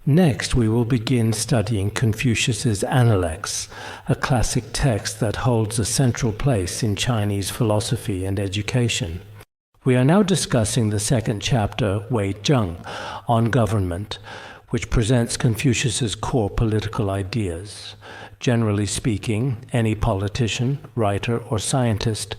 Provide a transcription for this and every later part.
Next, we will begin studying Confucius's Analects, a classic text that holds a central place in Chinese philosophy and education. We are now discussing the second chapter, Wei Zheng, on government, which presents Confucius's core political ideas. Generally speaking, any politician, writer, or scientist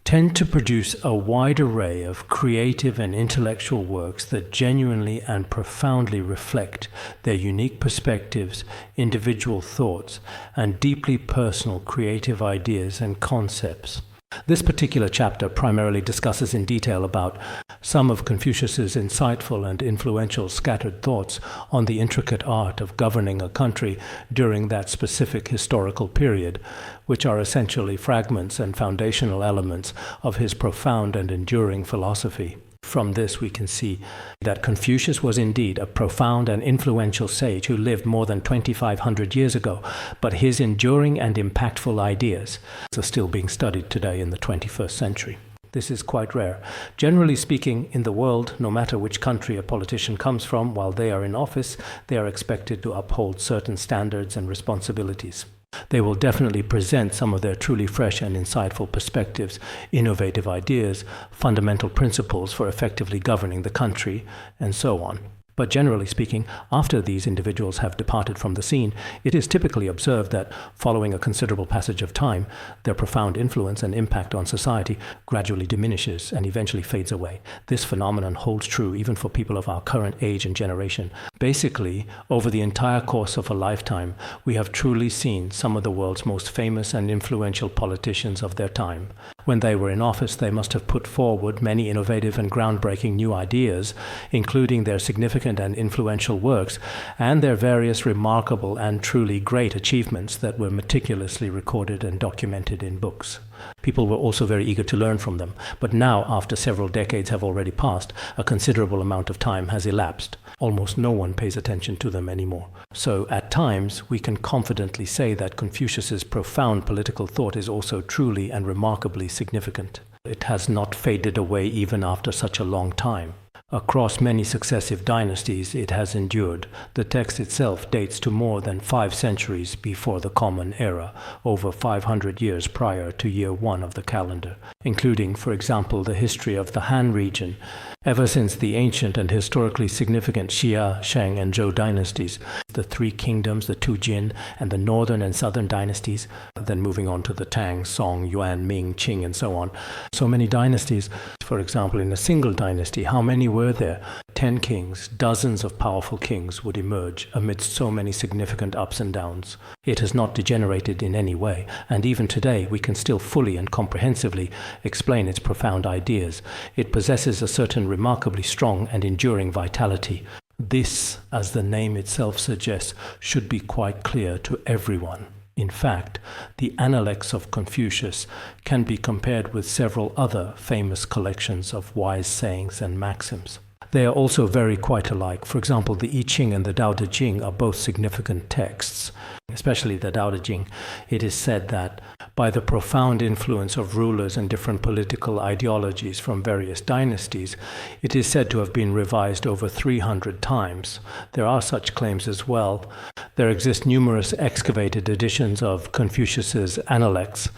tend to produce a wide array of creative and intellectual works that genuinely and profoundly reflect their unique perspectives, individual thoughts, and deeply personal creative ideas and concepts. This particular chapter primarily discusses in detail about some of Confucius's insightful and influential scattered thoughts on the intricate art of governing a country during that specific historical period, which are essentially fragments and foundational elements of his profound and enduring philosophy. From this we can see that Confucius was indeed a profound and influential sage who lived more than 2,500 years ago, but his enduring and impactful ideas are still being studied today in the 21st century. This is quite rare. Generally speaking, in the world, no matter which country a politician comes from, while they are in office, they are expected to uphold certain standards and responsibilities. They will definitely present some of their truly fresh and insightful perspectives, innovative ideas, fundamental principles for effectively governing the country, and so on. But generally speaking, after these individuals have departed from the scene, it is typically observed that, following a considerable passage of time, their profound influence and impact on society gradually diminishes and eventually fades away. This phenomenon holds true even for people of our current age and generation. Basically, over the entire course of a lifetime, we have truly seen some of the world's most famous and influential politicians of their time. When they were in office, they must have put forward many innovative and groundbreaking new ideas, including their significant and influential works, and their various remarkable and truly great achievements that were meticulously recorded and documented in books. People were also very eager to learn from them, but now, after several decades have already passed, a considerable amount of time has elapsed. Almost no one pays attention to them anymore. So, at times, we can confidently say that Confucius's profound political thought is also truly and remarkably significant. It has not faded away even after such a long time. Across many successive dynasties it has endured. The text itself dates to more than 5 centuries before the Common Era, over 500 years prior to year 1 of the calendar, including, for example, the history of the Han region. Ever since the ancient and historically significant Xia, Shang, and Zhou dynasties, the 3 kingdoms, the 2 Jin, and the northern and southern dynasties, then moving on to the Tang, Song, Yuan, Ming, Qing, and so on. So many dynasties. For example, in a single dynasty, how many were there? 10 kings, dozens of powerful kings would emerge amidst so many significant ups and downs. It has not degenerated in any way, and even today we can still fully and comprehensively explain its profound ideas. It possesses a certain remarkably strong and enduring vitality. This, as the name itself suggests, should be quite clear to everyone. In fact, the Analects of Confucius can be compared with several other famous collections of wise sayings and maxims. They are also very quite alike. For example, the I Ching and the Tao Te Ching are both significant texts. Especially the Tao Te Ching, it is said that by the profound influence of rulers and different political ideologies from various dynasties, it is said to have been revised over 300 times. There are such claims as well. There exist numerous excavated editions of Confucius's Analects,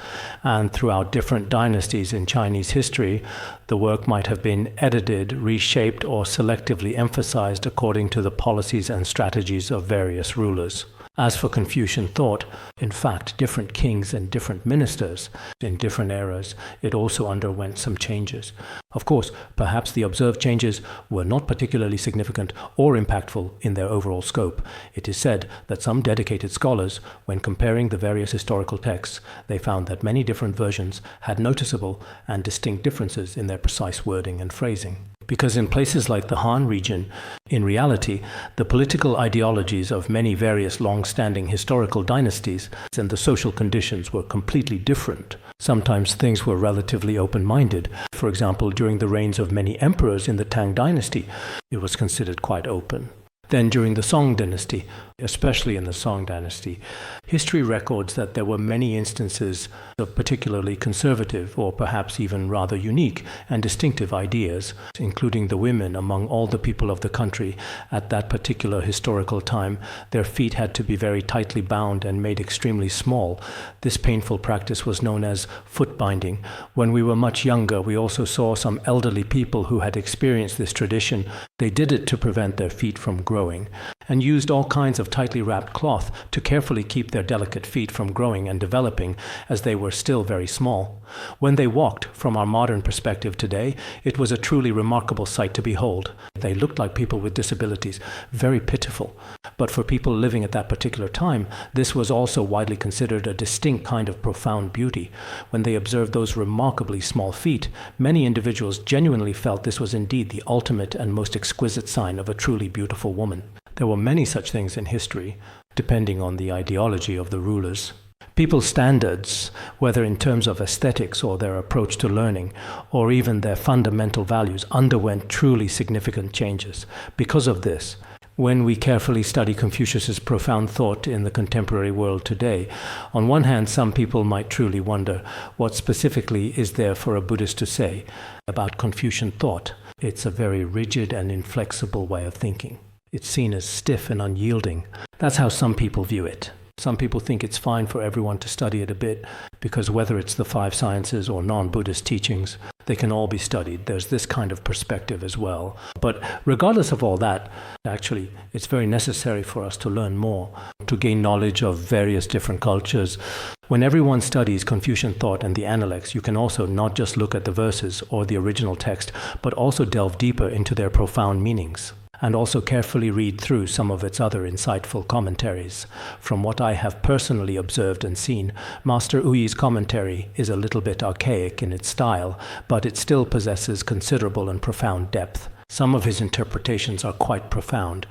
and throughout different dynasties in Chinese history, the work might have been edited, reshaped, or selectively emphasized according to the policies and strategies of various rulers. As for Confucian thought, in fact, different kings and different ministers in different eras, it also underwent some changes. Of course, perhaps the observed changes were not particularly significant or impactful in their overall scope. It is said that some dedicated scholars, when comparing the various historical texts, they found that many different versions had noticeable and distinct differences in their precise wording and phrasing. Because in places like the Han region, in reality, the political ideologies of many various long-standing historical dynasties and the social conditions were completely different. Sometimes things were relatively open-minded. For example, during the reigns of many emperors in the Tang dynasty, it was considered quite open. Then during the Song dynasty, especially in the Song dynasty. History records that there were many instances of particularly conservative or perhaps even rather unique and distinctive ideas, including the women among all the people of the country at that particular historical time. Their feet had to be very tightly bound and made extremely small. This painful practice was known as foot binding. When we were much younger, we also saw some elderly people who had experienced this tradition. They did it to prevent their feet from growing, and used all kinds of tightly wrapped cloth to carefully keep their delicate feet from growing and developing as they were still very small. When they walked, from our modern perspective today, it was a truly remarkable sight to behold. They looked like people with disabilities, very pitiful. But for people living at that particular time, this was also widely considered a distinct kind of profound beauty. When they observed those remarkably small feet, many individuals genuinely felt this was indeed the ultimate and most exquisite sign of a truly beautiful woman. There were many such things in history, depending on the ideology of the rulers. People's standards, whether in terms of aesthetics or their approach to learning, or even their fundamental values, underwent truly significant changes. Because of this, when we carefully study Confucius's profound thought in the contemporary world today, on one hand, some people might truly wonder what specifically is there for a Buddhist to say about Confucian thought. It's a very rigid and inflexible way of thinking. It's seen as stiff and unyielding. That's how some people view it. Some people think it's fine for everyone to study it a bit, because whether it's the five sciences or non-Buddhist teachings, they can all be studied. There's this kind of perspective as well. But regardless of all that, actually, it's very necessary for us to learn more, to gain knowledge of various different cultures. When everyone studies Confucian thought and the Analects, you can also not just look at the verses or the original text, but also delve deeper into their profound meanings, and also carefully read through some of its other insightful commentaries. From what I have personally observed and seen, Master Uyi's commentary is a little bit archaic in its style, but it still possesses considerable and profound depth. Some of his interpretations are quite profound.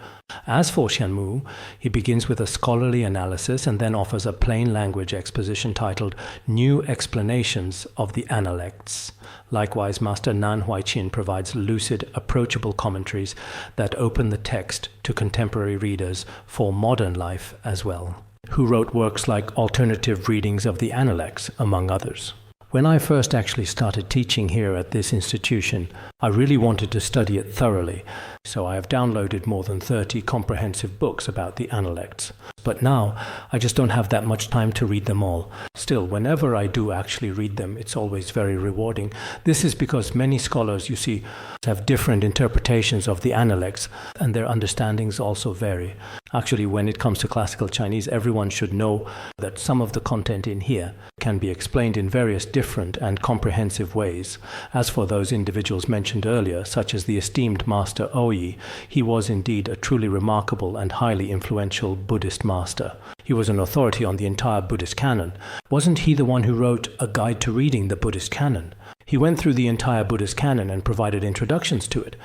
As for Xianmu, he begins with a scholarly analysis and then offers a plain language exposition titled New Explanations of the Analects. Likewise, Master Nan Huaiqin provides lucid, approachable commentaries that open the text to contemporary readers for modern life as well, who wrote works like Alternative Readings of the Analects, among others. When I first actually started teaching here at this institution, I really wanted to study it thoroughly, so I have downloaded more than 30 comprehensive books about the Analects. But now, I just don't have that much time to read them all. Still, whenever I do actually read them, it's always very rewarding. This is because many scholars, you see, have different interpretations of the Analects, and their understandings also vary. Actually, when it comes to classical Chinese, everyone should know that some of the content in here can be explained in various different and comprehensive ways. As for those individuals mentioned earlier, such as the esteemed Master Oyi, he was indeed a truly remarkable and highly influential Buddhist master. He was an authority on the entire Buddhist canon. Wasn't he the one who wrote A Guide to Reading the Buddhist Canon? He went through the entire Buddhist canon and provided introductions to it.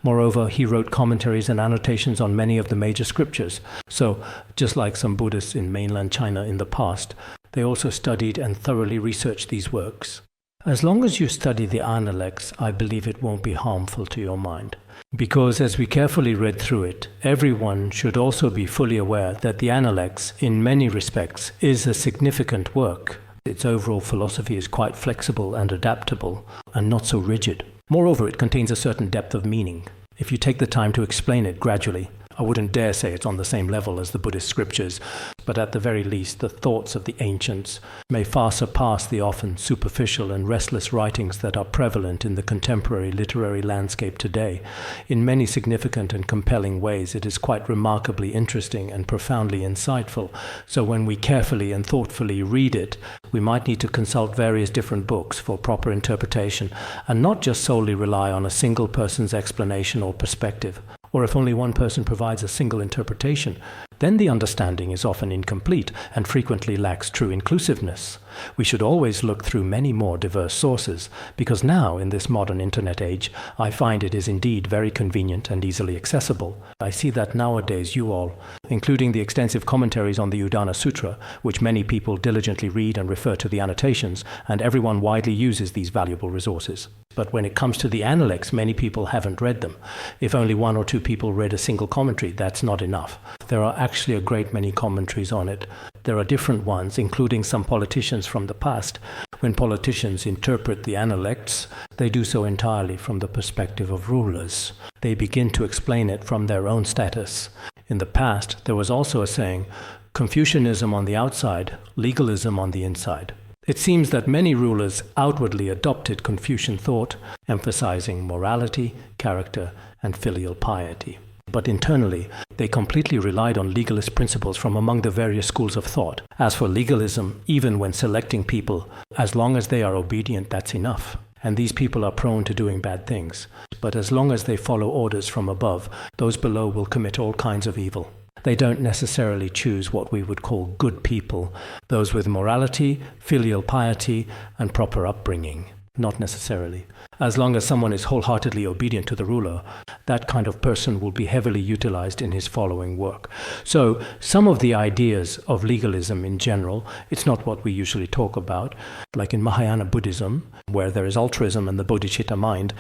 Moreover, he wrote commentaries and annotations on many of the major scriptures. So, just like some Buddhists in mainland China in the past, they also studied and thoroughly researched these works. As long as you study the Analects, I believe it won't be harmful to your mind. Because as we carefully read through it, everyone should also be fully aware that the Analects, in many respects, is a significant work. Its overall philosophy is quite flexible and adaptable, and not so rigid. Moreover, it contains a certain depth of meaning. If you take the time to explain it gradually, I wouldn't dare say it's on the same level as the Buddhist scriptures, but at the very least, the thoughts of the ancients may far surpass the often superficial and restless writings that are prevalent in the contemporary literary landscape today. In many significant and compelling ways, it is quite remarkably interesting and profoundly insightful. So when we carefully and thoughtfully read it, we might need to consult various different books for proper interpretation, and not just solely rely on a single person's explanation or perspective. Or if only one person provides a single interpretation, then the understanding is often incomplete and frequently lacks true inclusiveness. We should always look through many more diverse sources, because now, in this modern internet age, I find it is indeed very convenient and easily accessible. I see that nowadays you all, including the extensive commentaries on the Udana Sutra, which many people diligently read and refer to the annotations, and everyone widely uses these valuable resources. But when it comes to the Analects, many people haven't read them. If only one or two people read a single commentary, that's not enough. There are actually a great many commentaries on it. There are different ones, including some politicians from the past. When politicians interpret the Analects, they do so entirely from the perspective of rulers. They begin to explain it from their own status. In the past, there was also a saying, Confucianism on the outside, legalism on the inside. It seems that many rulers outwardly adopted Confucian thought, emphasizing morality, character, and filial piety. But internally, they completely relied on legalist principles from among the various schools of thought. As for legalism, even when selecting people, as long as they are obedient, that's enough. And these people are prone to doing bad things. But as long as they follow orders from above, those below will commit all kinds of evil. They don't necessarily choose what we would call good people, those with morality, filial piety, and proper upbringing. Not necessarily. As long as someone is wholeheartedly obedient to the ruler, that kind of person will be heavily utilized in his following work. So, some of the ideas of legalism in general, it's not what we usually talk about, like in Mahayana Buddhism, where there is altruism and the bodhicitta mind,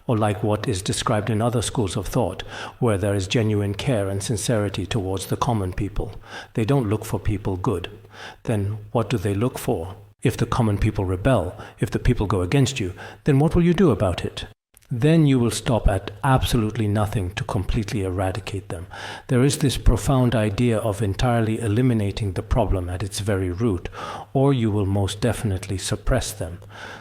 or like what is described in other schools of thought, where there is genuine care and sincerity towards the common people. They don't look for people good. Then what do they look for? If the common people rebel, if the people go against you, then what will you do about it? Then you will stop at absolutely nothing to completely eradicate them. There is this profound idea of entirely eliminating the problem at its very root, or you will most definitely suppress them.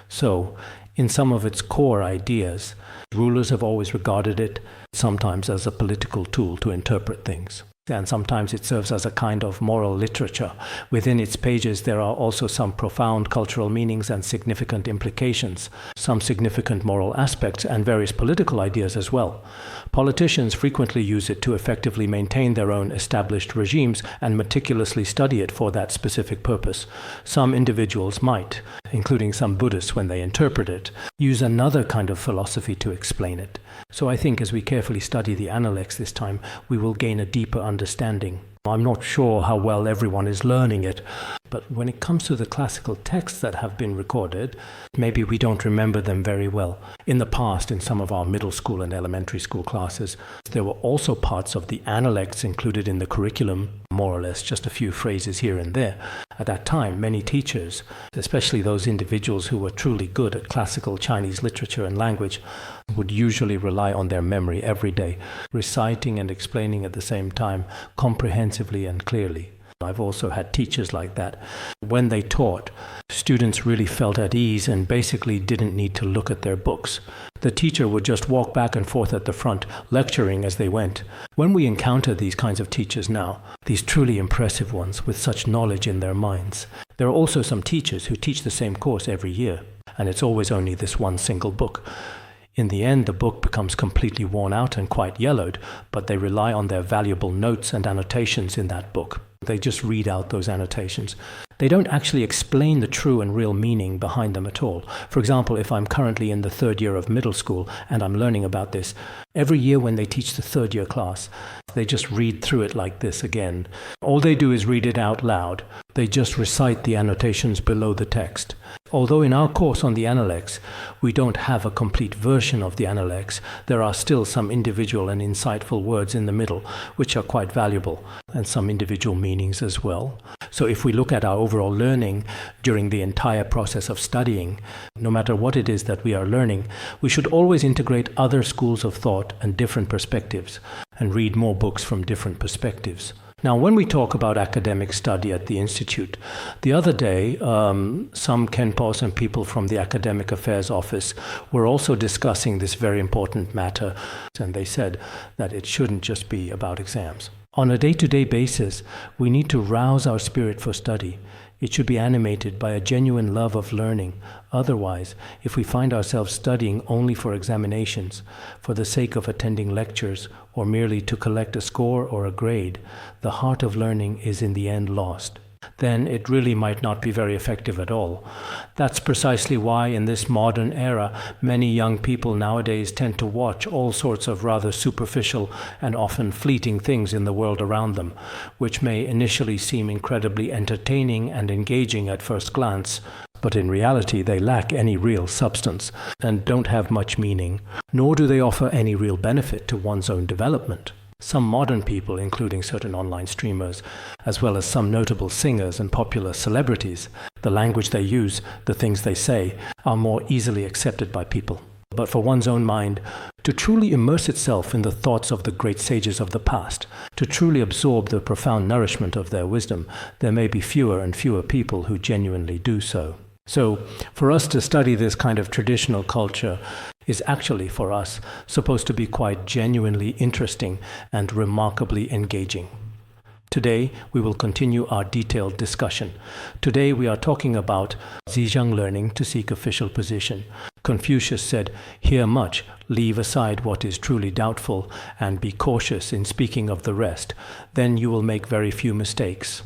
So, in some of its core ideas, rulers have always regarded it sometimes as a political tool to interpret things. And sometimes it serves as a kind of moral literature. Within its pages, there are also some profound cultural meanings and significant implications, some significant moral aspects, and various political ideas as well. Politicians frequently use it to effectively maintain their own established regimes and meticulously study it for that specific purpose. Some individuals might, including some Buddhists when they interpret it, use another kind of philosophy to explain it. So I think as we carefully study the Analects this time, we will gain a deeper understanding. I'm not sure how well everyone is learning it, but when it comes to the classical texts that have been recorded, maybe we don't remember them very well. In the past, in some of our middle school and elementary school classes, there were also parts of the Analects included in the curriculum, more or less just a few phrases here and there. At that time, many teachers, especially those individuals who were truly good at classical Chinese literature and language, would usually rely on their memory every day, reciting and explaining at the same time, comprehensively and clearly. I've also had teachers like that. When they taught, students really felt at ease and basically didn't need to look at their books. The teacher would just walk back and forth at the front, lecturing as they went. When we encounter these kinds of teachers now, these truly impressive ones with such knowledge in their minds, there are also some teachers who teach the same course every year, and it's always only this one single book. In the end, the book becomes completely worn out and quite yellowed, but they rely on their valuable notes and annotations in that book. They just read out those annotations. They don't actually explain the true and real meaning behind them at all. For example, if I'm currently in the third year of middle school and I'm learning about this, every year when they teach the third year class, they just read through it like this again. All they do is read it out loud. They just recite the annotations below the text. Although in our course on the Analects, we don't have a complete version of the Analects, there are still some individual and insightful words in the middle, which are quite valuable, and some individual meanings as well. So if we look at our overall learning during the entire process of studying, no matter what it is that we are learning, we should always integrate other schools of thought and different perspectives, and read more books from different perspectives. Now, when we talk about academic study at the Institute, the other day, some Khenpos and people from the Academic Affairs Office were also discussing this very important matter, and they said that it shouldn't just be about exams. On a day-to-day basis, we need to rouse our spirit for study. It should be animated by a genuine love of learning. Otherwise, if we find ourselves studying only for examinations, for the sake of attending lectures, or merely to collect a score or a grade, the heart of learning is in the end lost. Then it really might not be very effective at all. That's precisely why in this modern era, many young people nowadays tend to watch all sorts of rather superficial and often fleeting things in the world around them, which may initially seem incredibly entertaining and engaging at first glance, but in reality they lack any real substance and don't have much meaning, nor do they offer any real benefit to one's own development. Some modern people, including certain online streamers, as well as some notable singers and popular celebrities, the language they use, the things they say, are more easily accepted by people. But for one's own mind, to truly immerse itself in the thoughts of the great sages of the past, to truly absorb the profound nourishment of their wisdom, there may be fewer and fewer people who genuinely do so. So, for us to study this kind of traditional culture is actually, for us, supposed to be quite genuinely interesting and remarkably engaging. Today, we will continue our detailed discussion. Today, we are talking about Wei Zheng learning to seek official position. Confucius said, "Hear much, leave aside what is truly doubtful, and be cautious in speaking of the rest. Then you will make very few mistakes.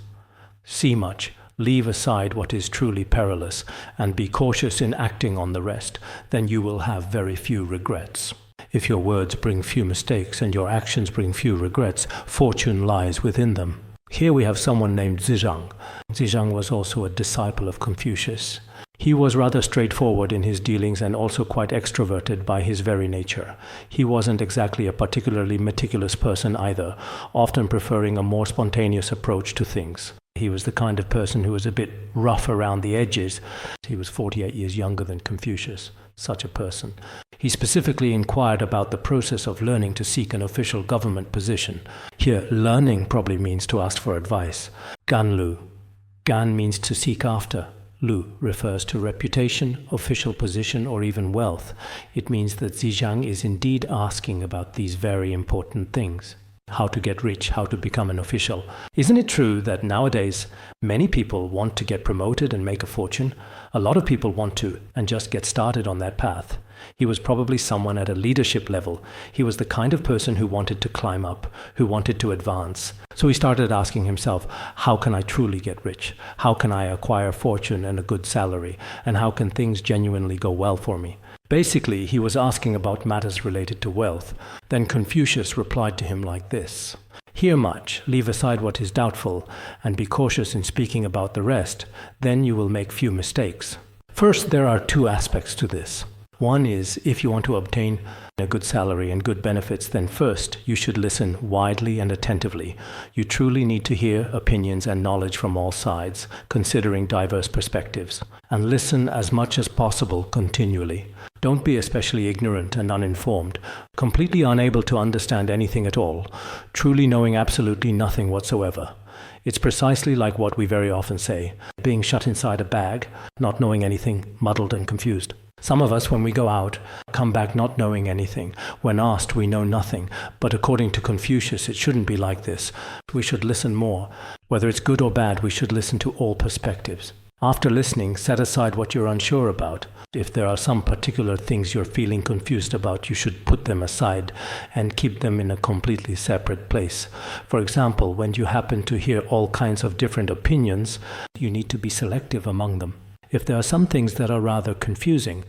See much, leave aside what is truly perilous, and be cautious in acting on the rest. Then you will have very few regrets." If your words bring few mistakes and your actions bring few regrets, fortune lies within them. Here we have someone named Wei Zheng. Wei Zheng was also a disciple of Confucius. He was rather straightforward in his dealings and also quite extroverted by his very nature. He wasn't exactly a particularly meticulous person either, often preferring a more spontaneous approach to things. He was the kind of person who was a bit rough around the edges. He was 48 years younger than Confucius, such a person. He specifically inquired about the process of learning to seek an official government position. Here, learning probably means to ask for advice. Ganlu. Gan means to seek after. Lu refers to reputation, official position, or even wealth. It means that Wei Zheng is indeed asking about these very important things. How to get rich, how to become an official. Isn't it true that nowadays many people want to get promoted and make a fortune? A lot of people want to and just get started on that path. He was probably someone at a leadership level. He was the kind of person who wanted to climb up, who wanted to advance. So he started asking himself, how can I truly get rich? How can I acquire fortune and a good salary? And how can things genuinely go well for me? Basically, he was asking about matters related to wealth. Then Confucius replied to him like this: "Hear much, leave aside what is doubtful, and be cautious in speaking about the rest. Then you will make few mistakes." First, there are two aspects to this. One is, if you want to obtain a good salary and good benefits, then first you should listen widely and attentively. You truly need to hear opinions and knowledge from all sides, considering diverse perspectives, and listen as much as possible continually. Don't be especially ignorant and uninformed, completely unable to understand anything at all, truly knowing absolutely nothing whatsoever. It's precisely like what we very often say, being shut inside a bag, not knowing anything, muddled and confused. Some of us, when we go out, come back not knowing anything. When asked, we know nothing. But according to Confucius, it shouldn't be like this. We should listen more. Whether it's good or bad, we should listen to all perspectives. After listening, set aside what you're unsure about. If there are some particular things you're feeling confused about, you should put them aside and keep them in a completely separate place. For example, when you happen to hear all kinds of different opinions, you need to be selective among them. If there are some things that are rather confusing,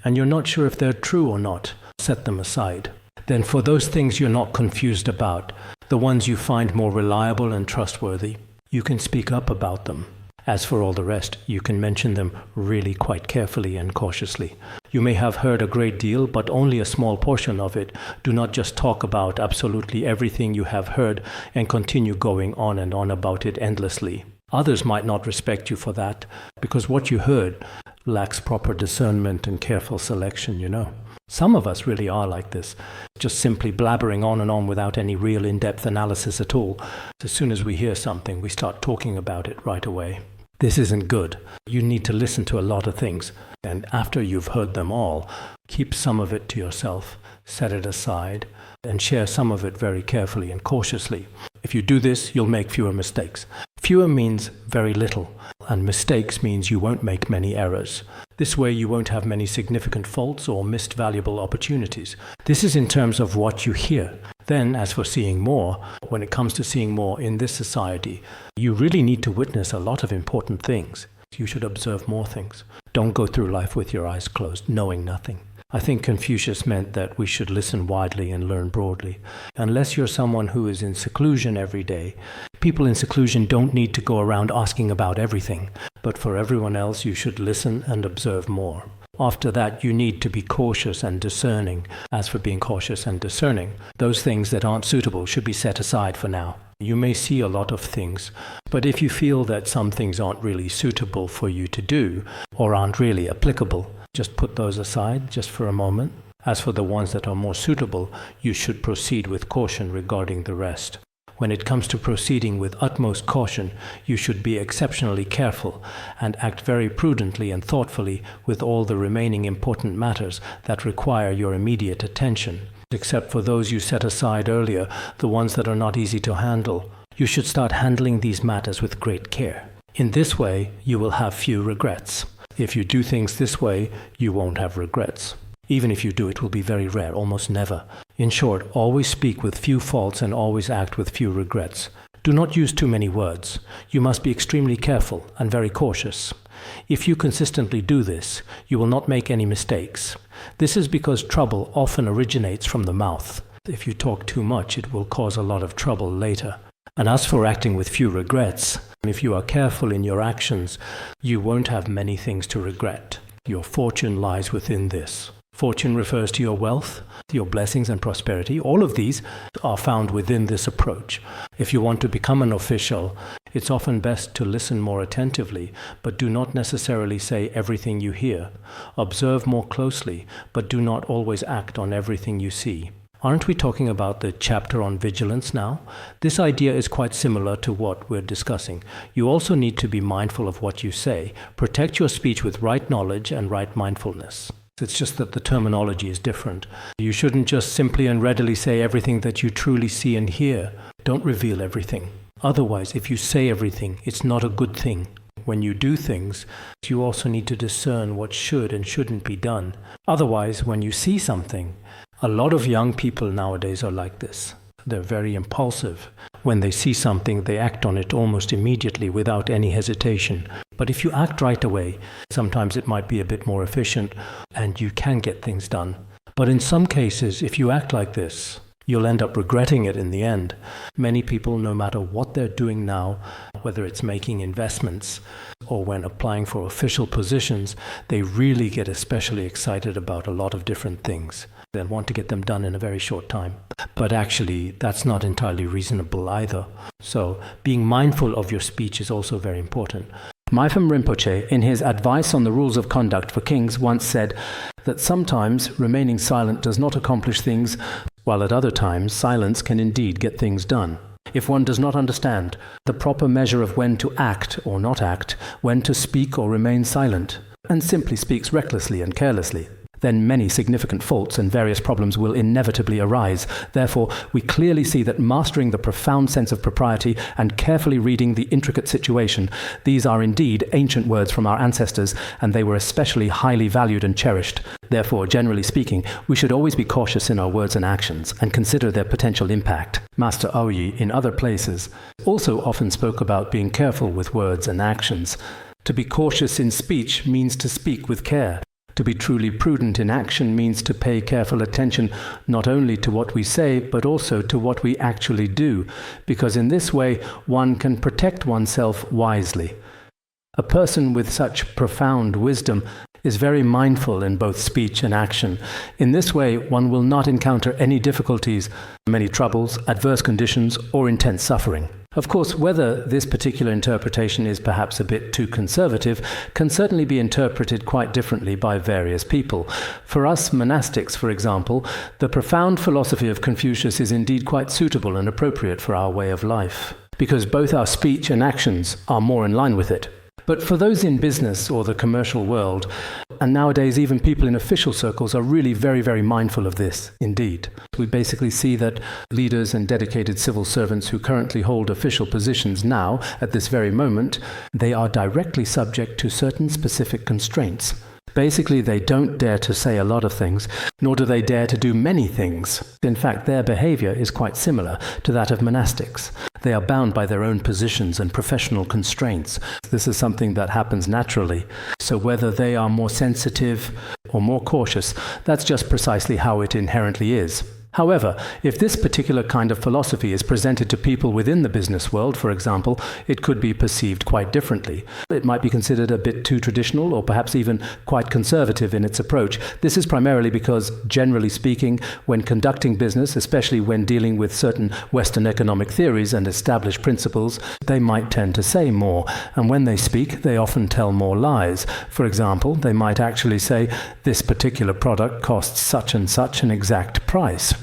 and you're not sure if they're true or not, set them aside. Then for those things you're not confused about, the ones you find more reliable and trustworthy, you can speak up about them. As for all the rest, you can mention them really quite carefully and cautiously. You may have heard a great deal, but only a small portion of it. Do not just talk about absolutely everything you have heard and continue going on and on about it endlessly. Others might not respect you for that, because what you heard lacks proper discernment and careful selection, you know. Some of us really are like this, just simply blabbering on and on without any real in-depth analysis at all. As soon as we hear something, we start talking about it right away. This isn't good. You need to listen to a lot of things, and after you've heard them all, keep some of it to yourself, set it aside, and share some of it very carefully and cautiously. If you do this, you'll make fewer mistakes. Fewer means very little, and mistakes means you won't make many errors. This way you won't have many significant faults or missed valuable opportunities. This is in terms of what you hear. Then, as for seeing more, when it comes to seeing more in this society, you really need to witness a lot of important things. You should observe more things. Don't go through life with your eyes closed, knowing nothing. I think Confucius meant that we should listen widely and learn broadly. Unless you're someone who is in seclusion every day, people in seclusion don't need to go around asking about everything. But for everyone else, you should listen and observe more. After that, you need to be cautious and discerning. As for being cautious and discerning, those things that aren't suitable should be set aside for now. You may see a lot of things, but if you feel that some things aren't really suitable for you to do or aren't really applicable, just put those aside just for a moment. As for the ones that are more suitable, you should proceed with caution regarding the rest. When it comes to proceeding with utmost caution, you should be exceptionally careful and act very prudently and thoughtfully with all the remaining important matters that require your immediate attention. Except for those you set aside earlier, the ones that are not easy to handle, you should start handling these matters with great care. In this way, you will have few regrets. If you do things this way, you won't have regrets. Even if you do, it will be very rare, almost never. In short, always speak with few faults and always act with few regrets. Do not use too many words. You must be extremely careful and very cautious. If you consistently do this, you will not make any mistakes. This is because trouble often originates from the mouth. If you talk too much, it will cause a lot of trouble later. And as for acting with few regrets, if you are careful in your actions, you won't have many things to regret. Your fortune lies within this. Fortune refers to your wealth, your blessings and prosperity. All of these are found within this approach. If you want to become an official, it's often best to listen more attentively, but do not necessarily say everything you hear. Observe more closely, but do not always act on everything you see. Aren't we talking about the chapter on vigilance now? This idea is quite similar to what we're discussing. You also need to be mindful of what you say. Protect your speech with right knowledge and right mindfulness. It's just that the terminology is different. You shouldn't just simply and readily say everything that you truly see and hear. Don't reveal everything. Otherwise, if you say everything, it's not a good thing. When you do things, you also need to discern what should and shouldn't be done. Otherwise, when you see something, a lot of young people nowadays are like this. They're very impulsive. When they see something, they act on it almost immediately without any hesitation. But if you act right away, sometimes it might be a bit more efficient and you can get things done. But in some cases, if you act like this, you'll end up regretting it in the end. Many people, no matter what they're doing now, whether it's making investments or when applying for official positions, they really get especially excited about a lot of different things. They want to get them done in a very short time. But actually, that's not entirely reasonable either. So, being mindful of your speech is also very important. Mypham Rinpoche, in his Advice on the Rules of Conduct for Kings, once said that sometimes remaining silent does not accomplish things, while at other times silence can indeed get things done. If one does not understand the proper measure of when to act or not act, when to speak or remain silent, and simply speaks recklessly and carelessly, then many significant faults and various problems will inevitably arise. Therefore, we clearly see that mastering the profound sense of propriety and carefully reading the intricate situation, these are indeed ancient words from our ancestors, and they were especially highly valued and cherished. Therefore, generally speaking, we should always be cautious in our words and actions and consider their potential impact. Master Aoyi, in other places, also often spoke about being careful with words and actions. To be cautious in speech means to speak with care. To be truly prudent in action means to pay careful attention not only to what we say, but also to what we actually do, because in this way one can protect oneself wisely. A person with such profound wisdom is very mindful in both speech and action. In this way, one will not encounter any difficulties, many troubles, adverse conditions, or intense suffering. Of course, whether this particular interpretation is perhaps a bit too conservative can certainly be interpreted quite differently by various people. For us monastics, for example, the profound philosophy of Confucius is indeed quite suitable and appropriate for our way of life, because both our speech and actions are more in line with it. But for those in business or the commercial world, and nowadays even people in official circles are really very, very mindful of this, indeed. We basically see that leaders and dedicated civil servants who currently hold official positions now, at this very moment, they are directly subject to certain specific constraints. Basically, they don't dare to say a lot of things, nor do they dare to do many things. In fact, their behavior is quite similar to that of monastics. They are bound by their own positions and professional constraints. This is something that happens naturally. So whether they are more sensitive or more cautious, that's just precisely how it inherently is. However, if this particular kind of philosophy is presented to people within the business world, for example, it could be perceived quite differently. It might be considered a bit too traditional or perhaps even quite conservative in its approach. This is primarily because, generally speaking, when conducting business, especially when dealing with certain Western economic theories and established principles, they might tend to say more. And when they speak, they often tell more lies. For example, they might actually say, this particular product costs such and such an exact price.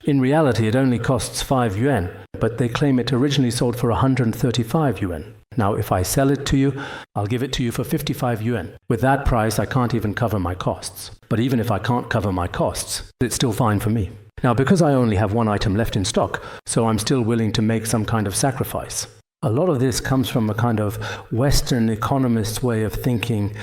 In reality, it only costs 5 yuan, but they claim it originally sold for 135 yuan. Now, if I sell it to you, I'll give it to you for 55 yuan. With that price, I can't even cover my costs. But even if I can't cover my costs, it's still fine for me. Now, because I only have one item left in stock, so I'm still willing to make some kind of sacrifice. A lot of this comes from a kind of Western economist's way of thinking.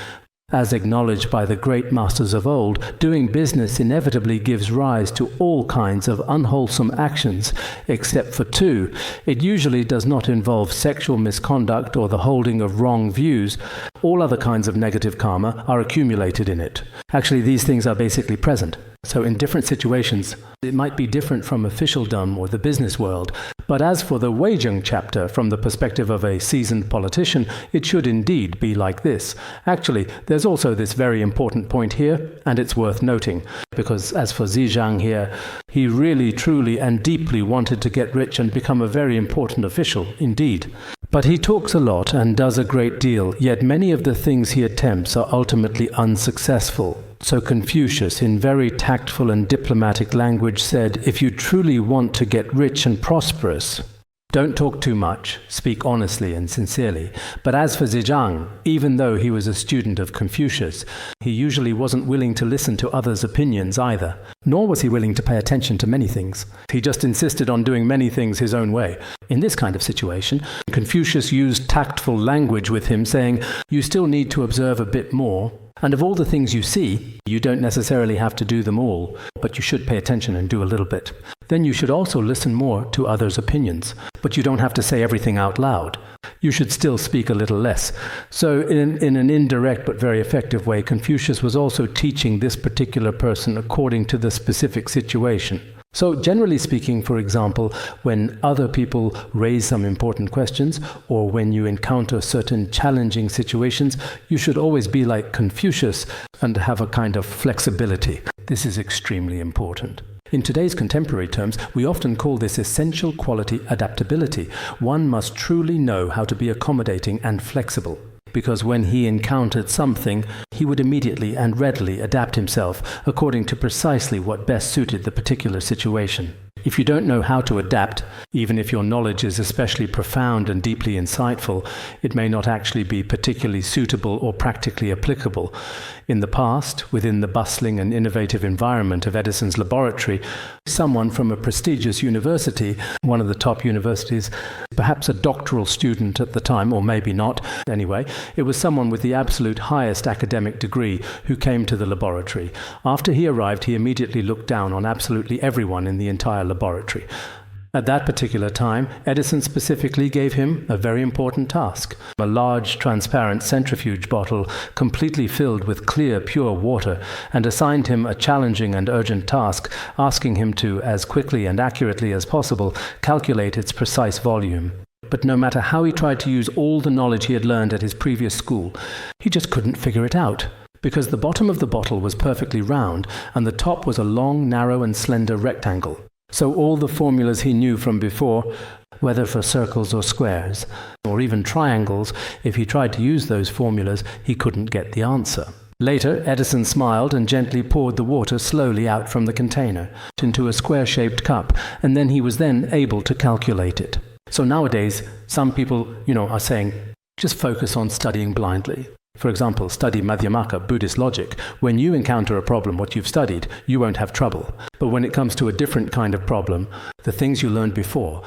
As acknowledged by the great masters of old, doing business inevitably gives rise to all kinds of unwholesome actions, except for two. It usually does not involve sexual misconduct or the holding of wrong views. All other kinds of negative karma are accumulated in it. Actually, these things are basically present. So in different situations, it might be different from officialdom or the business world. But as for the Wei Zheng chapter, from the perspective of a seasoned politician, it should indeed be like this. Actually, there's also this very important point here, and it's worth noting, because as for Wei Zheng here, he really, truly, and deeply wanted to get rich and become a very important official, indeed. But he talks a lot and does a great deal, yet many of the things he attempts are ultimately unsuccessful. So Confucius, in very tactful and diplomatic language, said, if you truly want to get rich and prosperous, don't talk too much, speak honestly and sincerely. But as for Wei Zheng, even though he was a student of Confucius, he usually wasn't willing to listen to others' opinions either, nor was he willing to pay attention to many things. He just insisted on doing many things his own way. In this kind of situation, Confucius used tactful language with him, saying, you still need to observe a bit more. And of all the things you see, you don't necessarily have to do them all, but you should pay attention and do a little bit. Then you should also listen more to others' opinions, but you don't have to say everything out loud. You should still speak a little less. So in an indirect but very effective way, Confucius was also teaching this particular person according to the specific situation. So generally speaking, for example, when other people raise some important questions or when you encounter certain challenging situations, you should always be like Confucius and have a kind of flexibility. This is extremely important. In today's contemporary terms, we often call this essential quality adaptability. One must truly know how to be accommodating and flexible. Because when he encountered something, he would immediately and readily adapt himself according to precisely what best suited the particular situation. If you don't know how to adapt, even if your knowledge is especially profound and deeply insightful, it may not actually be particularly suitable or practically applicable. In the past, within the bustling and innovative environment of Edison's laboratory, someone from a prestigious university, one of the top universities, perhaps a doctoral student at the time, or maybe not, anyway, it was someone with the absolute highest academic degree who came to the laboratory. After he arrived, he immediately looked down on absolutely everyone in the entire laboratory. At that particular time, Edison specifically gave him a very important task, a large transparent centrifuge bottle completely filled with clear, pure water, and assigned him a challenging and urgent task, asking him to, as quickly and accurately as possible, calculate its precise volume. But no matter how he tried to use all the knowledge he had learned at his previous school, he just couldn't figure it out, because the bottom of the bottle was perfectly round, and the top was a long, narrow, and slender rectangle. So all the formulas he knew from before, whether for circles or squares, or even triangles, if he tried to use those formulas, he couldn't get the answer. Later, Edison smiled and gently poured the water slowly out from the container into a square-shaped cup, and then he was then able to calculate it. So nowadays, some people, are saying, just focus on studying blindly. For example, study Madhyamaka, Buddhist logic. When you encounter a problem, what you've studied, you won't have trouble. But when it comes to a different kind of problem, the things you learned before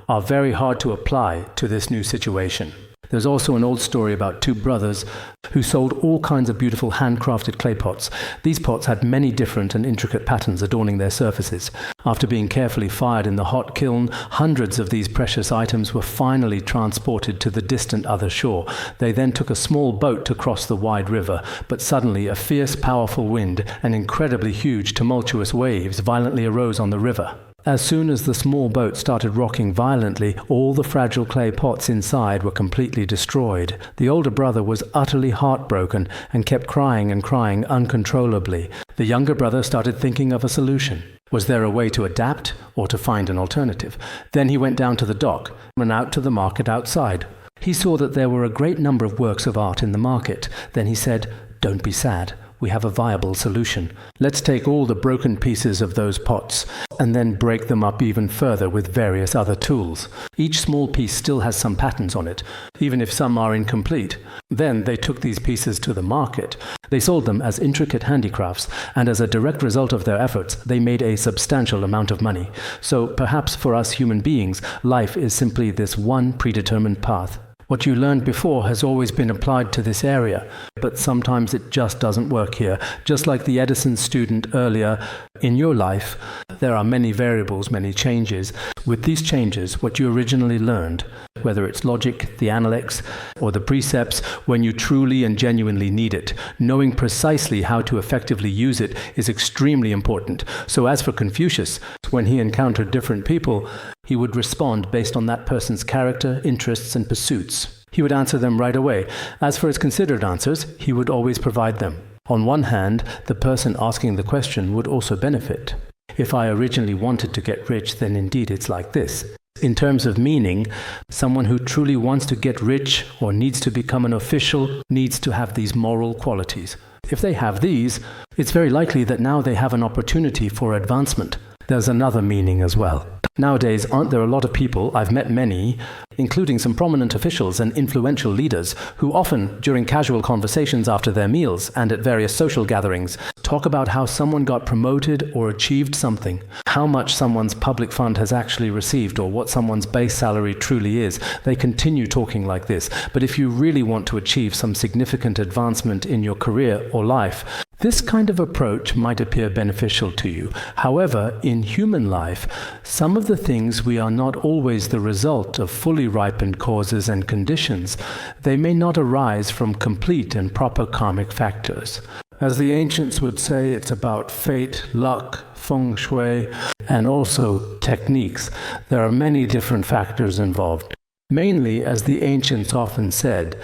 are very hard to apply to this new situation. There's also an old story about two brothers who sold all kinds of beautiful handcrafted clay pots. These pots had many different and intricate patterns adorning their surfaces. After being carefully fired in the hot kiln, hundreds of these precious items were finally transported to the distant other shore. They then took a small boat to cross the wide river, but suddenly a fierce, powerful wind and incredibly huge, tumultuous waves violently arose on the river. As soon as the small boat started rocking violently, all the fragile clay pots inside were completely destroyed. The older brother was utterly heartbroken and kept crying and crying uncontrollably. The younger brother started thinking of a solution. Was there a way to adapt or to find an alternative? Then he went down to the dock and out to the market outside. He saw that there were a great number of works of art in the market. Then he said, "Don't be sad. We have a viable solution. Let's take all the broken pieces of those pots and then break them up even further with various other tools. Each small piece still has some patterns on it, even if some are incomplete." Then they took these pieces to the market. They sold them as intricate handicrafts, and as a direct result of their efforts, they made a substantial amount of money. So perhaps for us human beings, life is simply this one predetermined path. What you learned before has always been applied to this area, but sometimes it just doesn't work here. Just like the Edison student earlier, in your life, there are many variables, many changes. With these changes, what you originally learned, whether it's logic, the Analects, or the precepts, when you truly and genuinely need it, knowing precisely how to effectively use it is extremely important. So as for Confucius, when he encountered different people, he would respond based on that person's character, interests, and pursuits. He would answer them right away. As for his considered answers, he would always provide them. On one hand, the person asking the question would also benefit. If I originally wanted to get rich, then indeed it's like this. In terms of meaning, someone who truly wants to get rich or needs to become an official needs to have these moral qualities. If they have these, it's very likely that now they have an opportunity for advancement. There's another meaning as well. Nowadays, aren't there a lot of people, I've met many, including some prominent officials and influential leaders, who often, during casual conversations after their meals and at various social gatherings, talk about how someone got promoted or achieved something, how much someone's public fund has actually received, or what someone's base salary truly is. They continue talking like this. But if you really want to achieve some significant advancement in your career or life, this kind of approach might appear beneficial to you. However, in human life, some of the things we are not always the result of fully ripened causes and conditions. They may not arise from complete and proper karmic factors. As the ancients would say, it's about fate, luck, feng shui, and also techniques. There are many different factors involved. Mainly, as the ancients often said,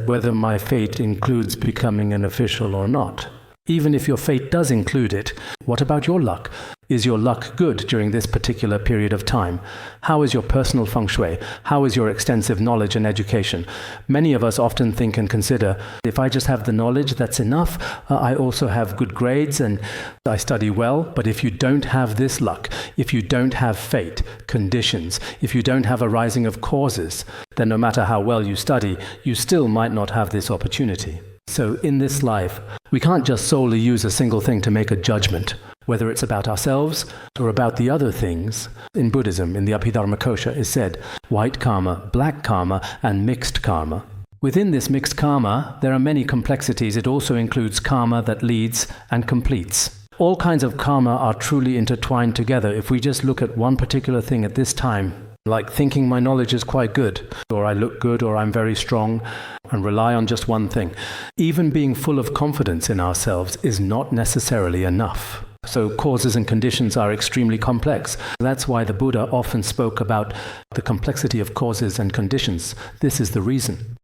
whether my fate includes becoming an official or not. Even if your fate does include it, what about your luck? Is your luck good during this particular period of time? How is your personal feng shui? How is your extensive knowledge and education? Many of us often think and consider, if I just have the knowledge, that's enough. I also have good grades and I study well. But if you don't have this luck, if you don't have fate, conditions, if you don't have a rising of causes, then no matter how well you study, you still might not have this opportunity. So in this life, we can't just solely use a single thing to make a judgment, whether it's about ourselves or about the other things. In Buddhism, in the Abhidharmakosha, is said, white karma, black karma, and mixed karma. Within this mixed karma, there are many complexities. It also includes karma that leads and completes. All kinds of karma are truly intertwined together. If we just look at one particular thing at this time, like thinking my knowledge is quite good, or I look good, or I'm very strong, and rely on just one thing. Even being full of confidence in ourselves is not necessarily enough. So causes and conditions are extremely complex. That's why the Buddha often spoke about the complexity of causes and conditions. This is the reason.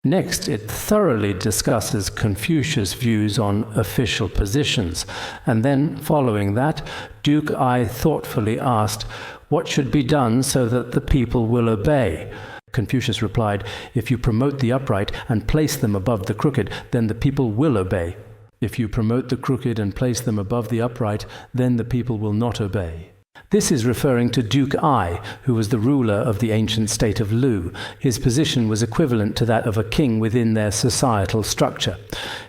Next, it thoroughly discusses Confucius' views on official positions. And then, following that, Duke Ai thoughtfully asked, what should be done so that the people will obey? Confucius replied, if you promote the upright and place them above the crooked, then the people will obey. If you promote the crooked and place them above the upright, then the people will not obey. This is referring to Duke Ai, who was the ruler of the ancient state of Lu. His position was equivalent to that of a king within their societal structure.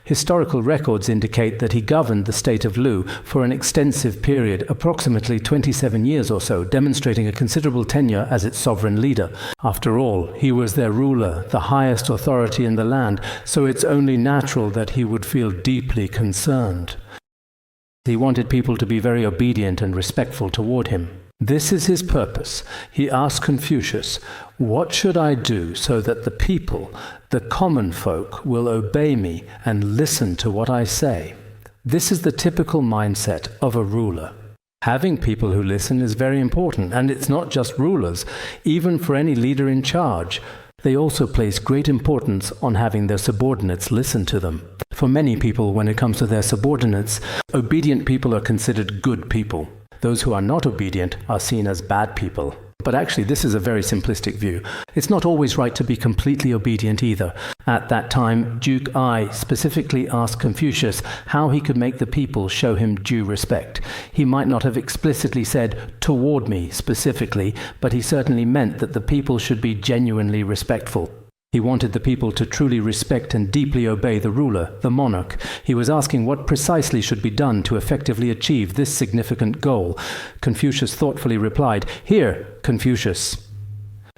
Historical records indicate that he governed the state of Lu for an extensive period, approximately 27 years or so, demonstrating a considerable tenure as its sovereign leader. After all, he was their ruler, the highest authority in the land, so it's only natural that he would feel deeply concerned. He wanted people to be very obedient and respectful toward him. This is his purpose. He asked Confucius, "What should I do so that the people, the common folk, will obey me and listen to what I say?" This is the typical mindset of a ruler. Having people who listen is very important, and it's not just rulers. Even for any leader in charge, they also place great importance on having their subordinates listen to them. For many people, when it comes to their subordinates, obedient people are considered good people. Those who are not obedient are seen as bad people. But actually, this is a very simplistic view. It's not always right to be completely obedient either. At that time, Duke Ai specifically asked Confucius how he could make the people show him due respect. He might not have explicitly said, "toward me," specifically, but he certainly meant that the people should be genuinely respectful. He wanted the people to truly respect and deeply obey the ruler, the monarch. He was asking what precisely should be done to effectively achieve this significant goal. Confucius thoughtfully replied, "Here, Confucius."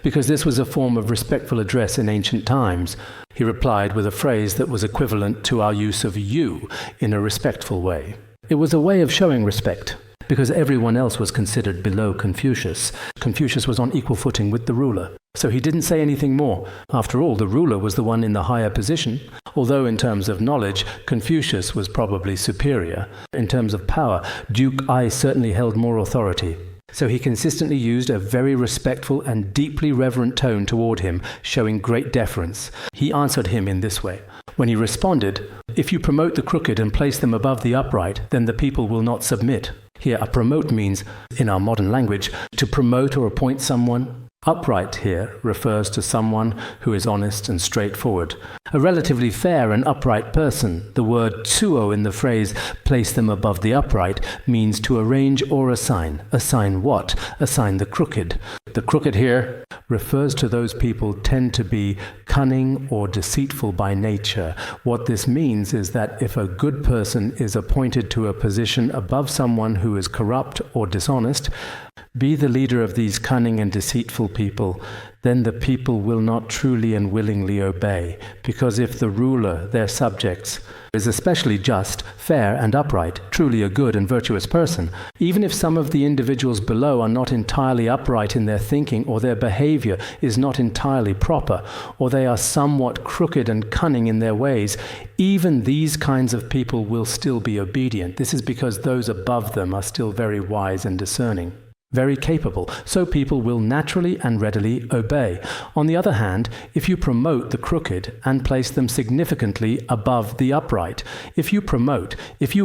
Because this was a form of respectful address in ancient times, he replied with a phrase that was equivalent to our use of "you" in a respectful way. It was a way of showing respect, because everyone else was considered below Confucius. Confucius was on equal footing with the ruler. So he didn't say anything more. After all, the ruler was the one in the higher position. Although in terms of knowledge, Confucius was probably superior. In terms of power, Duke Ai certainly held more authority. So he consistently used a very respectful and deeply reverent tone toward him, showing great deference. He answered him in this way. When he responded, "If you promote the crooked and place them above the upright, then the people will not submit." Here, a promote means, in our modern language, to promote or appoint someone. Upright here refers to someone who is honest and straightforward. A relatively fair and upright person. The word tuo in the phrase "place them above the upright" means to arrange or assign. Assign what? Assign the crooked. The crooked here refers to those people tend to be cunning or deceitful by nature. What this means is that if a good person is appointed to a position above someone who is corrupt or dishonest, be the leader of these cunning and deceitful people, then the people will not truly and willingly obey, because if the ruler, their subjects, is especially just, fair and upright, truly a good and virtuous person, even if some of the individuals below are not entirely upright in their thinking, or their behavior is not entirely proper, or they are somewhat crooked and cunning in their ways, even these kinds of people will still be obedient. This is because those above them are still very wise and discerning, very capable, so people will naturally and readily obey. On the other hand, if you promote the crooked and place them significantly above the upright, if you